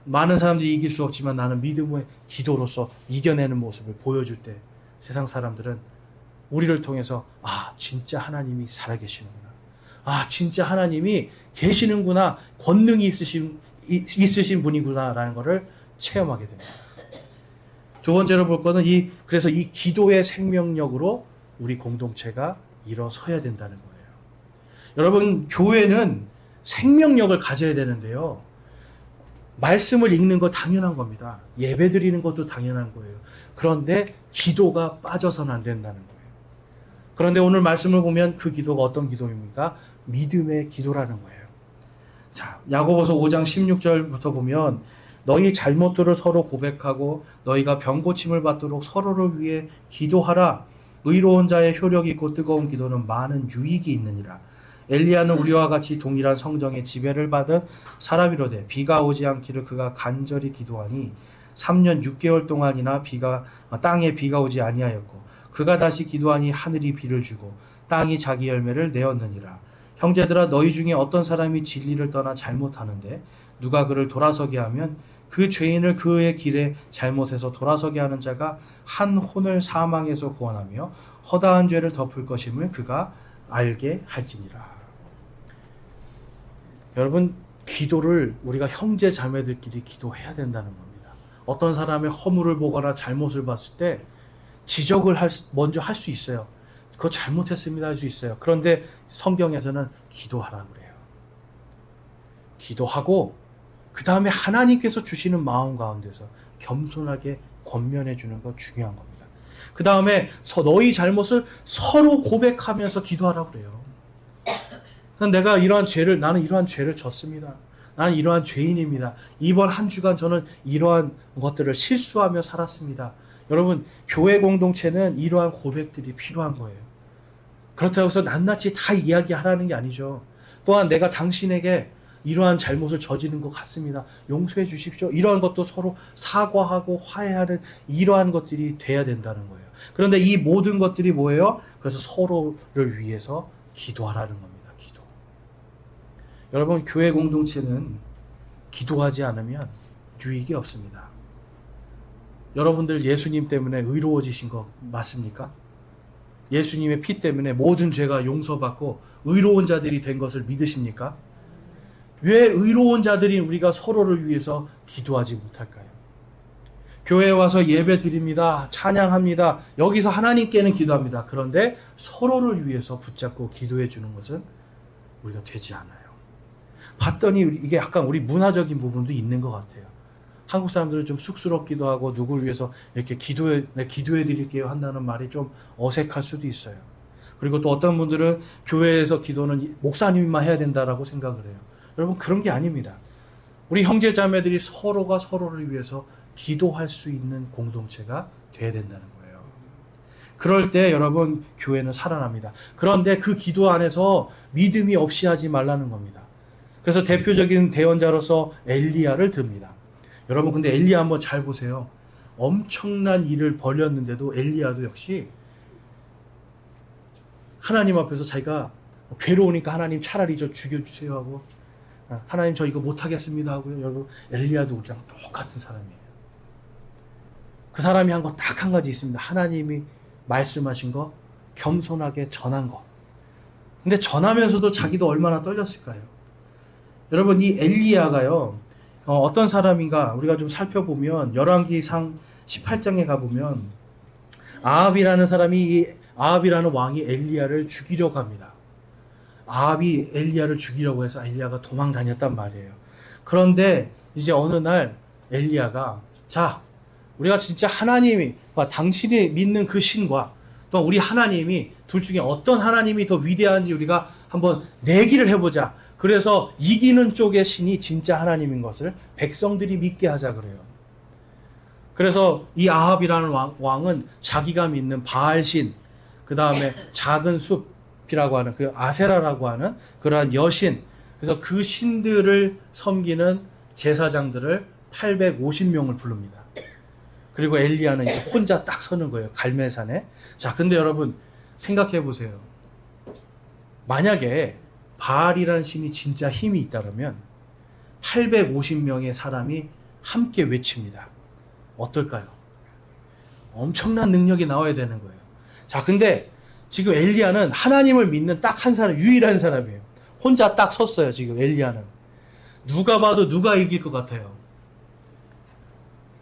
많은 사람들이 이길 수 없지만 나는 믿음의 기도로서 이겨내는 모습을 보여줄 때 세상 사람들은 우리를 통해서 진짜 하나님이 살아계시는구나. 진짜 하나님이 계시는구나. 권능이 있으신 분이구나 라는 것을 체험하게 됩니다. 두 번째로 볼 것은 그래서 이 기도의 생명력으로 우리 공동체가 일어서야 된다는 거예요. 여러분, 교회는 생명력을 가져야 되는데요. 말씀을 읽는 거 당연한 겁니다. 예배 드리는 것도 당연한 거예요. 그런데 기도가 빠져서는 안 된다는 거예요. 그런데 오늘 말씀을 보면 그 기도가 어떤 기도입니까? 믿음의 기도라는 거예요. 자, 야고보서 5장 16절부터 보면 너희 잘못들을 서로 고백하고 너희가 병고침을 받도록 서로를 위해 기도하라. 의로운 자의 효력이 있고 뜨거운 기도는 많은 유익이 있느니라. 엘리야는 우리와 같이 동일한 성정의 지배를 받은 사람이로되 비가 오지 않기를 그가 간절히 기도하니 3년 6개월 동안이나 땅에 비가 오지 아니하였고 그가 다시 기도하니 하늘이 비를 주고 땅이 자기 열매를 내었느니라. 형제들아, 너희 중에 어떤 사람이 진리를 떠나 잘못하는데 누가 그를 돌아서게 하면 그 죄인을 그의 길에 잘못해서 돌아서게 하는 자가 한 혼을 사망에서 구원하며 허다한 죄를 덮을 것임을 그가 알게 할지니라. 여러분, 기도를 우리가 형제 자매들끼리 기도해야 된다는 겁니다. 어떤 사람의 허물을 보거나 잘못을 봤을 때 지적을 먼저 할 수 있어요. 그거 잘못했습니다 할 수 있어요. 그런데 성경에서는 기도하라고 그래요. 기도하고 그 다음에 하나님께서 주시는 마음 가운데서 겸손하게 권면해 주는 거 중요한 겁니다. 그 다음에 너희 잘못을 서로 고백하면서 기도하라고 그래요. 나는 이러한 죄를 졌습니다. 나는 이러한 죄인입니다. 이번 한 주간 저는 이러한 것들을 실수하며 살았습니다. 여러분, 교회 공동체는 이러한 고백들이 필요한 거예요. 그렇다고 해서 낱낱이 다 이야기하라는 게 아니죠. 또한 내가 당신에게 이러한 잘못을 저지른 것 같습니다. 용서해 주십시오. 이러한 것도 서로 사과하고 화해하는 이러한 것들이 돼야 된다는 거예요. 그런데 이 모든 것들이 뭐예요? 그래서 서로를 위해서 기도하라는 겁니다. 기도. 여러분, 교회 공동체는 기도하지 않으면 유익이 없습니다. 여러분들 예수님 때문에 의로워지신 거 맞습니까? 예수님의 피 때문에 모든 죄가 용서받고 의로운 자들이 된 것을 믿으십니까? 왜 의로운 자들인 우리가 서로를 위해서 기도하지 못할까요? 교회에 와서 예배 드립니다. 찬양합니다. 여기서 하나님께는 기도합니다. 그런데 서로를 위해서 붙잡고 기도해 주는 것은 우리가 되지 않아요. 봤더니 이게 약간 우리 문화적인 부분도 있는 것 같아요. 한국 사람들은 좀 쑥스럽기도 하고 누구를 위해서 이렇게 기도해 드릴게요 한다는 말이 좀 어색할 수도 있어요. 그리고 또 어떤 분들은 교회에서 기도는 목사님만 해야 된다라고 생각을 해요. 여러분, 그런 게 아닙니다. 우리 형제 자매들이 서로가 서로를 위해서 기도할 수 있는 공동체가 돼야 된다는 거예요. 그럴 때 여러분, 교회는 살아납니다. 그런데 그 기도 안에서 믿음이 없이 하지 말라는 겁니다. 그래서 대표적인 대언자로서 엘리야를 듭니다. 여러분 근데 엘리야 한번 잘 보세요. 엄청난 일을 벌였는데도 엘리야도 역시 하나님 앞에서 자기가 괴로우니까 하나님 차라리 저 죽여주세요 하고, 하나님 저 이거 못하겠습니다 하고요. 여러분 엘리야도 우리랑 똑같은 사람이에요. 그 사람이 한 거 딱 한 가지 있습니다. 하나님이 말씀하신 거 겸손하게 전한 거. 근데 전하면서도 자기도 얼마나 떨렸을까요? 여러분 이 엘리야가요 어떤 사람인가 우리가 좀 살펴보면 열왕기상 18장에 가보면 아합이라는 사람이, 아합이라는 왕이 엘리야를 죽이려고 합니다. 아합이 엘리야를 죽이려고 해서 엘리야가 도망 다녔단 말이에요. 그런데 이제 어느 날 엘리야가, 자 우리가 진짜 하나님이, 당신이 믿는 그 신과 또 우리 하나님이 둘 중에 어떤 하나님이 더 위대한지 우리가 한번 내기를 해보자. 그래서 이기는 쪽의 신이 진짜 하나님인 것을 백성들이 믿게 하자 그래요. 그래서 이 아합이라는 왕은 자기가 믿는 바알신, 그 다음에 작은 숲이라고 하는 그 아세라라고 하는 그러한 여신, 그래서 그 신들을 섬기는 제사장들을 850명을 부릅니다. 그리고 엘리야는 이제 혼자 딱 서는 거예요. 갈멜산에. 자, 근데 여러분 생각해 보세요. 만약에 바알이라는 신이 진짜 힘이 있다면 850명의 사람이 함께 외칩니다. 어떨까요? 엄청난 능력이 나와야 되는 거예요. 자, 근데 지금 엘리야는 하나님을 믿는 딱 한 사람, 유일한 사람이에요. 혼자 딱 섰어요, 지금 엘리야는. 누가 봐도 누가 이길 것 같아요?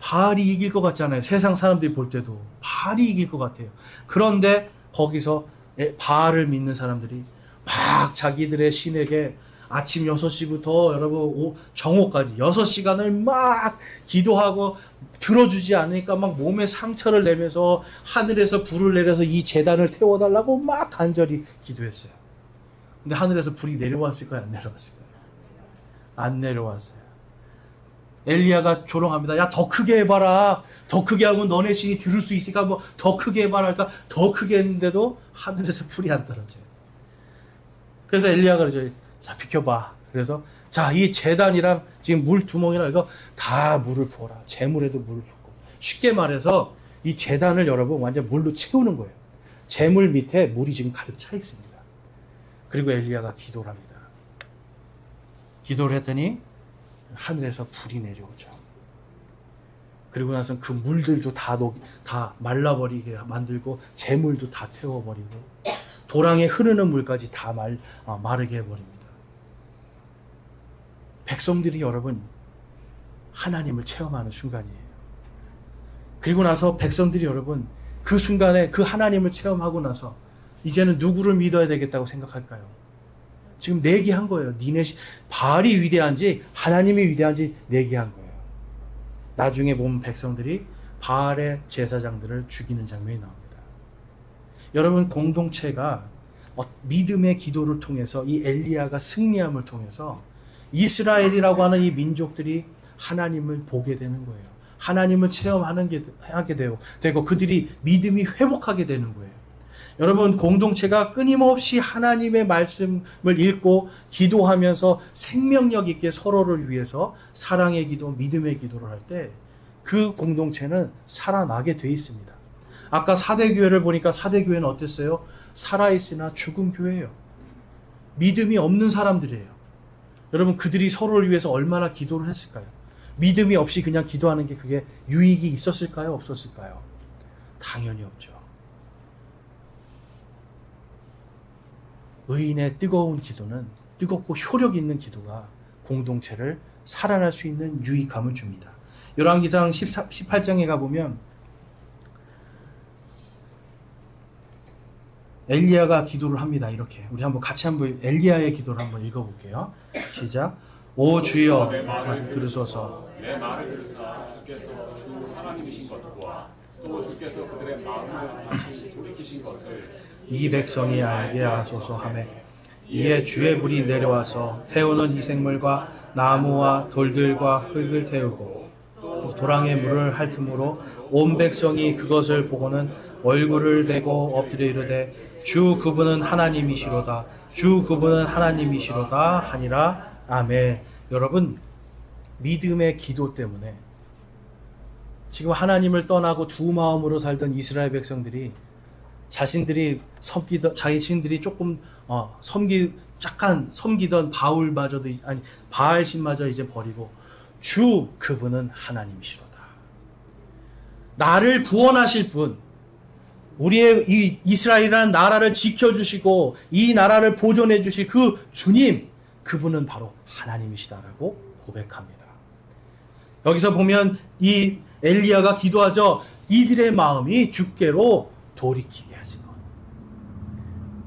바알이 이길 것 같잖아요. 세상 사람들이 볼 때도 바알이 이길 것 같아요. 그런데 거기서 바알을 믿는 사람들이 막 자기들의 신에게 아침 6시부터 여러분 정오까지 6시간을 막 기도하고 들어주지 않으니까 막 몸에 상처를 내면서 하늘에서 불을 내려서 이 제단을 태워달라고 막 간절히 기도했어요. 근데 하늘에서 불이 내려왔을까요? 안 내려왔을까요? 안 내려왔어요. 엘리야가 조롱합니다. 야, 더 크게 해봐라. 더 크게 하면 너네 신이 들을 수 있으니까 뭐 더 크게 해봐라. 그러니까 더 크게 했는데도 하늘에서 불이 안 떨어져요. 그래서 엘리야가 그러죠. 자, 비켜봐. 그래서 자, 이 제단이랑 지금 물 두멍이랑 이거 다 물을 부어라. 재물에도 물을 붓고. 쉽게 말해서 이 제단을 여러분 완전 물로 채우는 거예요. 재물 밑에 물이 지금 가득 차 있습니다. 그리고 엘리야가 기도를 합니다. 기도를 했더니 하늘에서 불이 내려오죠. 그리고 나서 그 물들도 다 말라버리게 만들고 재물도 다 태워버리고 도랑에 흐르는 물까지 다 마르게 해버립니다. 백성들이 여러분 하나님을 체험하는 순간이에요. 그리고 나서 백성들이 여러분 그 순간에 그 하나님을 체험하고 나서 이제는 누구를 믿어야 되겠다고 생각할까요? 지금 내기한 거예요. 바알이 위대한지 하나님이 위대한지 내기한 거예요. 나중에 보면 백성들이 바알의 제사장들을 죽이는 장면이 나옵니다. 여러분 공동체가 믿음의 기도를 통해서 이 엘리야가 승리함을 통해서 이스라엘이라고 하는 이 민족들이 하나님을 보게 되는 거예요. 하나님을 체험하게 되고 그들이 믿음이 회복하게 되는 거예요. 여러분 공동체가 끊임없이 하나님의 말씀을 읽고 기도하면서 생명력 있게 서로를 위해서 사랑의 기도, 믿음의 기도를 할 때 그 공동체는 살아나게 돼 있습니다. 아까 사대교회를 보니까 사대교회는 어땠어요? 살아있으나 죽은 교회예요. 믿음이 없는 사람들이에요. 여러분 그들이 서로를 위해서 얼마나 기도를 했을까요? 믿음이 없이 그냥 기도하는 게 그게 유익이 있었을까요? 없었을까요? 당연히 없죠. 의인의 뜨거운 기도는, 뜨겁고 효력 있는 기도가 공동체를 살아날 수 있는 유익함을 줍니다. 열왕기상 18장에 가보면 엘리야가 기도를 합니다. 이렇게 우리 한번 같이 한번 엘리야의 기도를 한번 읽어볼게요. 시작. 오 주여 들으소서. 내 말을 들으사 주께서 주 하나님이신 것과 또 주께서 그들의 마음을 다시 돌이키신 것을 이 백성이 알게 하소서 하매 이에 주의 불이 내려와서 태우는 희생물과 나무와 돌들과 흙을 태우고 도랑의 물을 핥음으로 온 백성이 그것을 보고는 얼굴을 대고 엎드려 이르되 주 그분은 하나님이시로다 주 그분은 하나님이시로다 하니라. 아멘. 여러분, 믿음의 기도 때문에 지금 하나님을 떠나고 두 마음으로 살던 이스라엘 백성들이 자신들이 조금 잠깐 섬기던 바알신마저 이제 버리고 주 그분은 하나님이시로다. 나를 구원하실 분, 우리의 이 이스라엘이라는 나라를 지켜주시고 이 나라를 보존해 주실 그 주님, 그분은 바로 하나님이시다라고 고백합니다. 여기서 보면 이 엘리야가 기도하죠. 이들의 마음이 주께로 돌이키게 하신 것.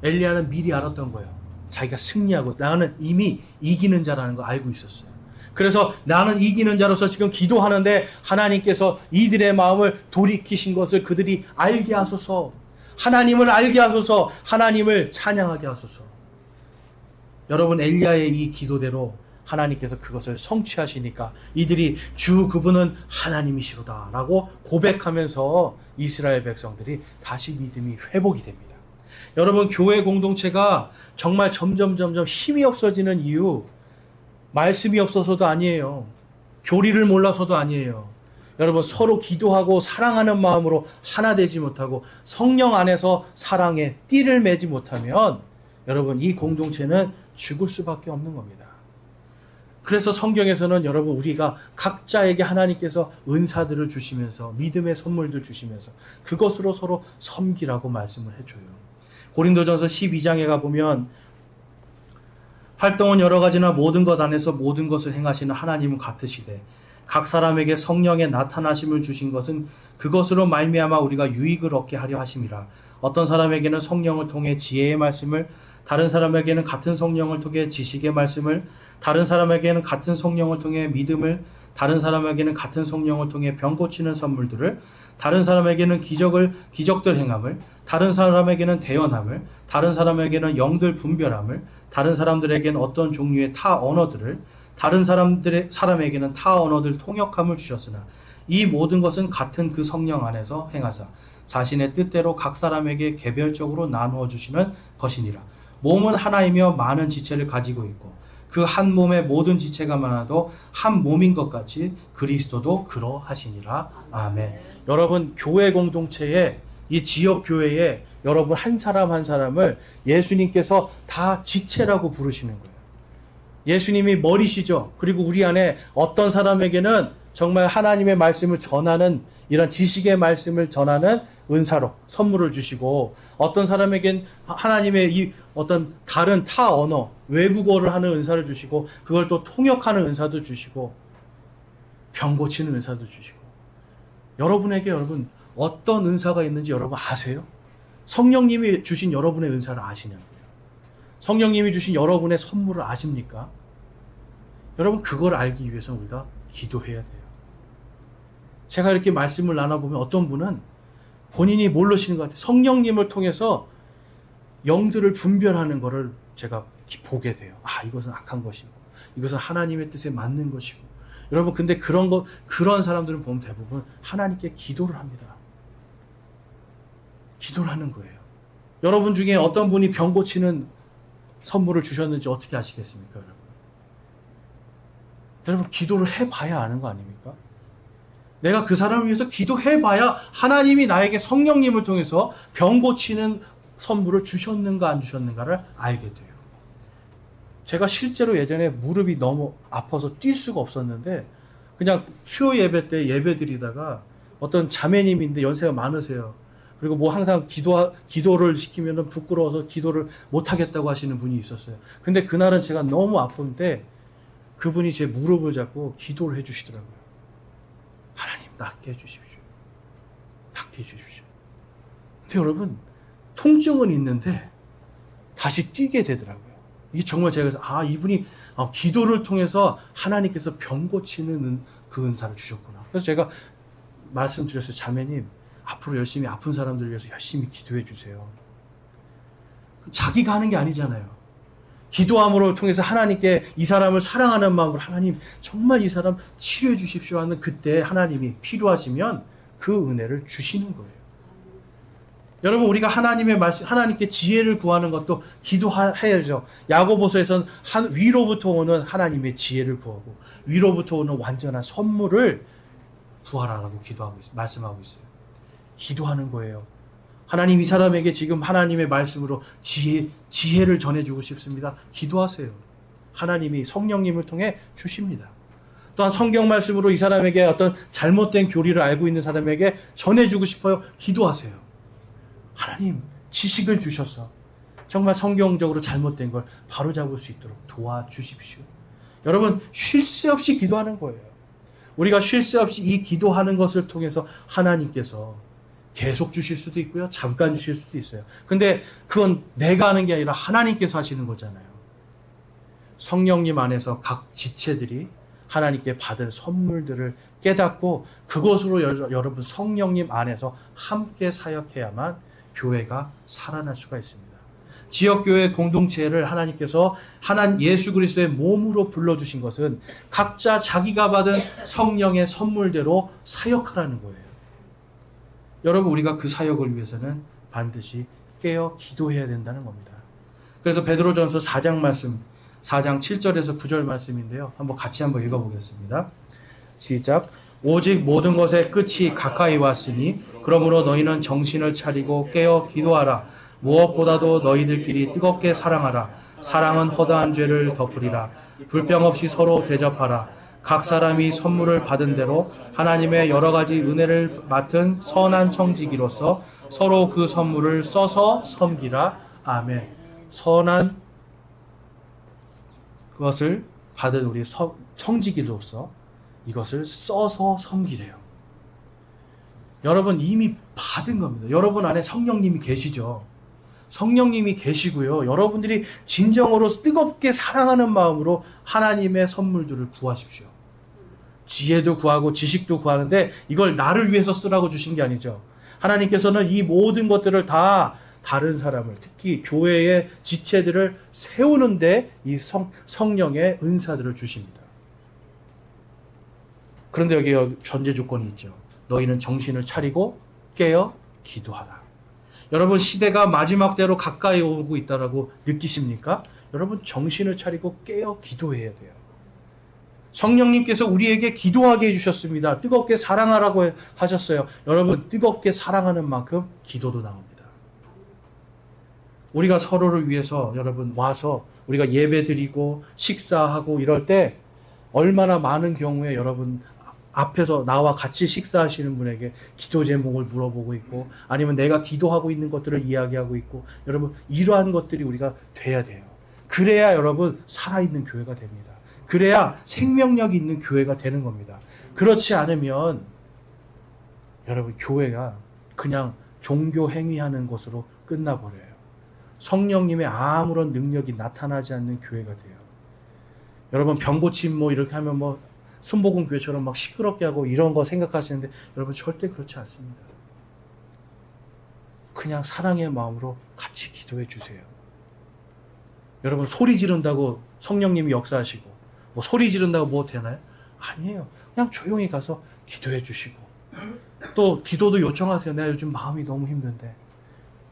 엘리야는 미리 알았던 거예요. 자기가 승리하고 나는 이미 이기는 자라는 거 알고 있었어요. 그래서 나는 이기는 자로서 지금 기도하는데 하나님께서 이들의 마음을 돌이키신 것을 그들이 알게 하소서. 하나님을 알게 하소서. 하나님을 찬양하게 하소서. 여러분, 엘리야의 이 기도대로 하나님께서 그것을 성취하시니까 이들이 주 그분은 하나님이시로다 라고 고백하면서 이스라엘 백성들이 다시 믿음이 회복이 됩니다. 여러분, 교회 공동체가 정말 점점 힘이 없어지는 이유, 말씀이 없어서도 아니에요. 교리를 몰라서도 아니에요. 여러분, 서로 기도하고 사랑하는 마음으로 하나 되지 못하고 성령 안에서 사랑에 띠를 매지 못하면 여러분, 이 공동체는 죽을 수밖에 없는 겁니다. 그래서 성경에서는 여러분, 우리가 각자에게 하나님께서 은사들을 주시면서 믿음의 선물들 주시면서 그것으로 서로 섬기라고 말씀을 해줘요. 고린도전서 12장에 가보면 활동은 여러 가지나 모든 것 안에서 모든 것을 행하시는 하나님은 같으시되 각 사람에게 성령의 나타나심을 주신 것은 그것으로 말미암아 우리가 유익을 얻게 하려 하심이라. 어떤 사람에게는 성령을 통해 지혜의 말씀을, 다른 사람에게는 같은 성령을 통해 지식의 말씀을, 다른 사람에게는 같은 성령을 통해 믿음을, 다른 사람에게는 같은 성령을 통해 병 고치는 선물들을, 다른 사람에게는 기적들 행함을, 다른 사람에게는 대언함을, 다른 사람에게는 영들 분별함을, 다른 사람들에게는 어떤 종류의 타 언어들을, 다른 사람에게는 타 언어들 통역함을 주셨으나 이 모든 것은 같은 그 성령 안에서 행하사 자신의 뜻대로 각 사람에게 개별적으로 나누어 주시는 것이니라. 몸은 하나이며 많은 지체를 가지고 있고 그 한 몸의 모든 지체가 많아도 한 몸인 것 같이 그리스도도 그러하시니라. 아멘. 여러분, 교회 공동체에, 이 지역 교회에 여러분 한 사람 한 사람을 예수님께서 다 지체라고 부르시는 거예요. 예수님이 머리시죠. 그리고 우리 안에 어떤 사람에게는 정말 하나님의 말씀을 전하는, 이런 지식의 말씀을 전하는 은사로 선물을 주시고, 어떤 사람에겐 하나님의 이 어떤 다른 타 언어, 외국어를 하는 은사를 주시고, 그걸 또 통역하는 은사도 주시고, 병 고치는 은사도 주시고. 여러분에게 여러분 어떤 은사가 있는지 여러분 아세요? 성령님이 주신 여러분의 은사를 아시냐고요. 성령님이 주신 여러분의 선물을 아십니까? 여러분, 그걸 알기 위해서 우리가 기도해야 돼요. 제가 이렇게 말씀을 나눠보면 어떤 분은 본인이 모르시는 것 같아요. 성령님을 통해서 영들을 분별하는 것을 제가 보게 돼요. 아, 이것은 악한 것이고, 이것은 하나님의 뜻에 맞는 것이고. 여러분, 근데 그런 사람들은 보면 대부분 하나님께 기도를 합니다. 기도를 하는 거예요. 여러분 중에 어떤 분이 병 고치는 선물을 주셨는지 어떻게 아시겠습니까, 여러분? 여러분, 기도를 해봐야 아는 거 아닙니까? 내가 그 사람을 위해서 기도해봐야 하나님이 나에게 성령님을 통해서 병 고치는 선물을 주셨는가 안 주셨는가를 알게 돼요. 제가 실제로 예전에 무릎이 너무 아파서 뛸 수가 없었는데 그냥 수요 예배 때 예배 드리다가 어떤 자매님인데 연세가 많으세요. 그리고 뭐 항상 기도를 시키면 부끄러워서 기도를 못하겠다고 하시는 분이 있었어요. 근데 그날은 제가 너무 아픈데 그분이 제 무릎을 잡고 기도를 해주시더라고요. 하나님, 낫게 해주십시오. 낫게 해주십시오. 근데 여러분, 통증은 있는데 다시 뛰게 되더라고요. 이게 정말 제가 그래서 이분이 기도를 통해서 하나님께서 병 고치는 그 은사를 주셨구나. 그래서 제가 말씀드렸어요. 자매님, 앞으로 열심히 아픈 사람들을 위해서 열심히 기도해 주세요. 자기가 하는 게 아니잖아요. 기도함으로 통해서 하나님께 이 사람을 사랑하는 마음으로 하나님, 정말 이 사람 치료해 주십시오 하는 그때 하나님이 필요하시면 그 은혜를 주시는 거예요. 여러분 우리가 하나님의 말씀, 하나님께 지혜를 구하는 것도 기도해야죠. 야고보서에서는 위로부터 오는 하나님의 지혜를 구하고 위로부터 오는 완전한 선물을 구하라라고 말씀하고 있어요. 기도하는 거예요. 하나님 이 사람에게 지금 하나님의 말씀으로 지혜를 전해주고 싶습니다. 기도하세요. 하나님이 성령님을 통해 주십니다. 또한 성경 말씀으로 이 사람에게 어떤 잘못된 교리를 알고 있는 사람에게 전해주고 싶어요. 기도하세요. 하나님 지식을 주셔서 정말 성경적으로 잘못된 걸 바로잡을 수 있도록 도와주십시오. 여러분 쉴 새 없이 기도하는 거예요. 우리가 쉴 새 없이 이 기도하는 것을 통해서 하나님께서 계속 주실 수도 있고요. 잠깐 주실 수도 있어요. 근데 그건 내가 하는 게 아니라 하나님께서 하시는 거잖아요. 성령님 안에서 각 지체들이 하나님께 받은 선물들을 깨닫고 그것으로 여러분 성령님 안에서 함께 사역해야만 교회가 살아날 수가 있습니다. 지역교회 공동체를 하나님께서 예수 그리스도의 몸으로 불러주신 것은 각자 자기가 받은 성령의 선물대로 사역하라는 거예요. 여러분 우리가 그 사역을 위해서는 반드시 깨어 기도해야 된다는 겁니다. 그래서 베드로전서 4장 말씀 4장 7절에서 9절 말씀인데요. 같이 한번 읽어보겠습니다. 시작. 오직 모든 것의 끝이 가까이 왔으니 그러므로 너희는 정신을 차리고 깨어 기도하라. 무엇보다도 너희들끼리 뜨겁게 사랑하라. 사랑은 허다한 죄를 덮으리라. 불평 없이 서로 대접하라. 각 사람이 선물을 받은 대로 하나님의 여러 가지 은혜를 맡은 선한 청지기로서 서로 그 선물을 써서 섬기라. 아멘. 선한 그것을 받은 우리 청지기로서 이것을 써서 섬기래요. 여러분 이미 받은 겁니다. 여러분 안에 성령님이 계시죠. 성령님이 계시고요. 여러분들이 진정으로 뜨겁게 사랑하는 마음으로 하나님의 선물들을 구하십시오. 지혜도 구하고 지식도 구하는데 이걸 나를 위해서 쓰라고 주신 게 아니죠. 하나님께서는 이 모든 것들을 다 다른 사람을, 특히 교회의 지체들을 세우는데 이 성령의 은사들을 주십니다. 그런데 여기 전제 조건이 있죠. 너희는 정신을 차리고 깨어 기도하라. 여러분 시대가 마지막 때로 가까이 오고 있다라고 느끼십니까? 여러분 정신을 차리고 깨어 기도해야 돼요. 성령님께서 우리에게 기도하게 해주셨습니다. 뜨겁게 사랑하라고 하셨어요. 여러분 뜨겁게 사랑하는 만큼 기도도 나옵니다. 우리가 서로를 위해서 여러분 와서 우리가 예배 드리고 식사하고 이럴 때 얼마나 많은 경우에 여러분 앞에서 나와 같이 식사하시는 분에게 기도 제목을 물어보고 있고 아니면 내가 기도하고 있는 것들을 이야기하고 있고 여러분 이러한 것들이 우리가 돼야 돼요. 그래야 여러분 살아있는 교회가 됩니다. 그래야 생명력 있는 교회가 되는 겁니다. 그렇지 않으면 여러분 교회가 그냥 종교 행위하는 것으로 끝나버려요. 성령님의 아무런 능력이 나타나지 않는 교회가 돼요. 여러분 병고침 이렇게 하면 순복음 교회처럼 막 시끄럽게 하고 이런 거 생각하시는데 여러분 절대 그렇지 않습니다. 그냥 사랑의 마음으로 같이 기도해 주세요. 여러분 소리 지른다고 성령님이 역사하시고 소리 지른다고 뭐 되나요? 아니에요. 그냥 조용히 가서 기도해 주시고 또 기도도 요청하세요. 내가 요즘 마음이 너무 힘든데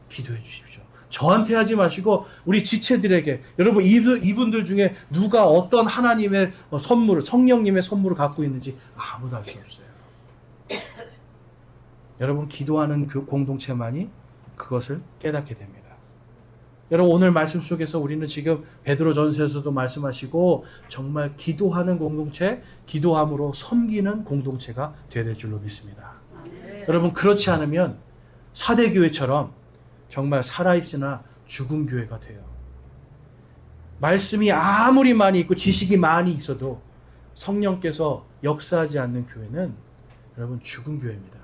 기도해 주십시오. 저한테 하지 마시고 우리 지체들에게 여러분 이분들 중에 누가 어떤 하나님의 선물을 성령님의 선물을 갖고 있는지 아무도 알 수 없어요. 여러분 기도하는 공동체만이 그것을 깨닫게 됩니다. 여러분 오늘 말씀 속에서 우리는 지금 베드로전서에서도 말씀하시고 정말 기도하는 공동체, 기도함으로 섬기는 공동체가 되될 줄로 믿습니다. 여러분 그렇지 않으면 사대교회처럼 정말 살아있으나 죽은 교회가 돼요. 말씀이 아무리 많이 있고 지식이 많이 있어도 성령께서 역사하지 않는 교회는 여러분 죽은 교회입니다.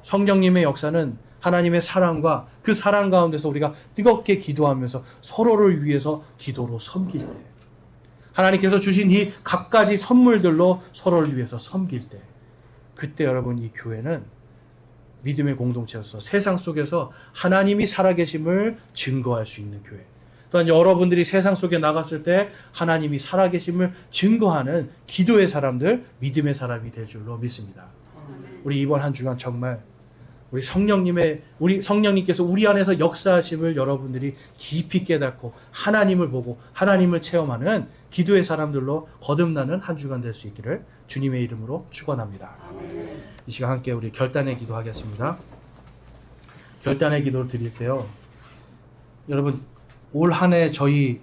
성령님의 역사는 하나님의 사랑과 그 사랑 가운데서 우리가 뜨겁게 기도하면서 서로를 위해서 기도로 섬길 때 하나님께서 주신 이 각가지 선물들로 서로를 위해서 섬길 때 그때 여러분 이 교회는 믿음의 공동체로서 세상 속에서 하나님이 살아계심을 증거할 수 있는 교회. 또한 여러분들이 세상 속에 나갔을 때 하나님이 살아계심을 증거하는 기도의 사람들, 믿음의 사람이 될 줄로 믿습니다. 우리 이번 한 주간 정말 우리 성령님께서 우리 안에서 역사하심을 여러분들이 깊이 깨닫고 하나님을 보고 하나님을 체험하는 기도의 사람들로 거듭나는 한 주간 될 수 있기를 주님의 이름으로 축원합니다. 이 시간 함께 우리 결단의 기도하겠습니다. 결단의 기도를 드릴 때요, 여러분 올 한 해 저희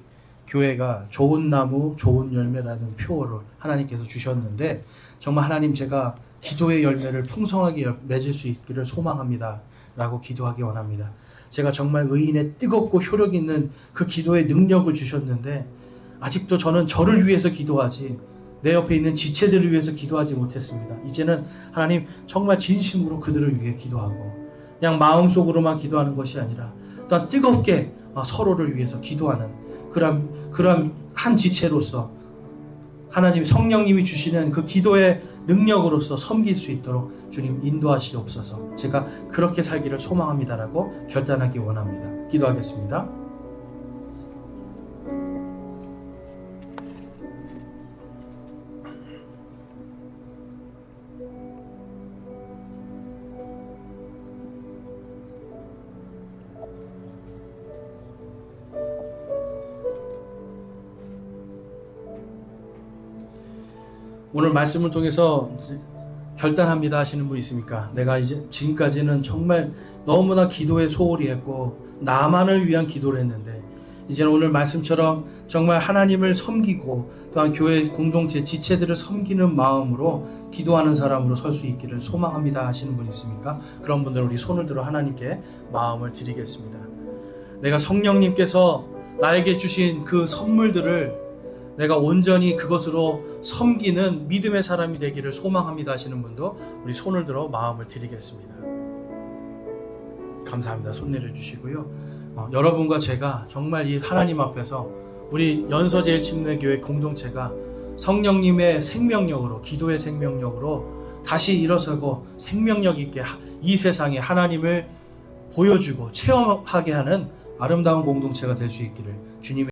교회가 좋은 나무 좋은 열매라는 표어를 하나님께서 주셨는데, 정말 하나님, 제가 기도의 열매를 풍성하게 맺을 수 있기를 소망합니다 라고 기도하기 원합니다. 제가 정말 의인의 뜨겁고 효력 있는 그 기도의 능력을 주셨는데, 아직도 저는 저를 위해서 기도하지 내 옆에 있는 지체들을 위해서 기도하지 못했습니다. 이제는 하나님, 정말 진심으로 그들을 위해 기도하고, 그냥 마음속으로만 기도하는 것이 아니라 또한 뜨겁게 서로를 위해서 기도하는 그런 한 지체로서 하나님 성령님이 주시는 그 기도의 능력으로서 섬길 수 있도록 주님 인도하시옵소서. 제가 그렇게 살기를 소망합니다라고 결단하기 원합니다. 기도하겠습니다. 오늘 말씀을 통해서 결단합니다 하시는 분 있습니까? 내가 이제 지금까지는 정말 너무나 기도에 소홀히 했고 나만을 위한 기도를 했는데, 이제는 오늘 말씀처럼 정말 하나님을 섬기고 또한 교회 공동체 지체들을 섬기는 마음으로 기도하는 사람으로 설 수 있기를 소망합니다 하시는 분 있습니까? 그런 분들은 우리 손을 들어 하나님께 마음을 드리겠습니다. 내가 성령님께서 나에게 주신 그 선물들을 내가 온전히 그것으로 섬기는 믿음의 사람이 되기를 소망합니다 하시는 분도 우리 손을 들어 마음을 드리겠습니다. 감사합니다. 손 내려주시고요. 여러분과 제가 정말 이 하나님 앞에서 우리 연서제일침례교회 공동체가 성령님의 생명력으로, 기도의 생명력으로 다시 일어서고 생명력 있게 이 세상에 하나님을 보여주고 체험하게 하는 아름다운 공동체가 될 수 있기를 주님의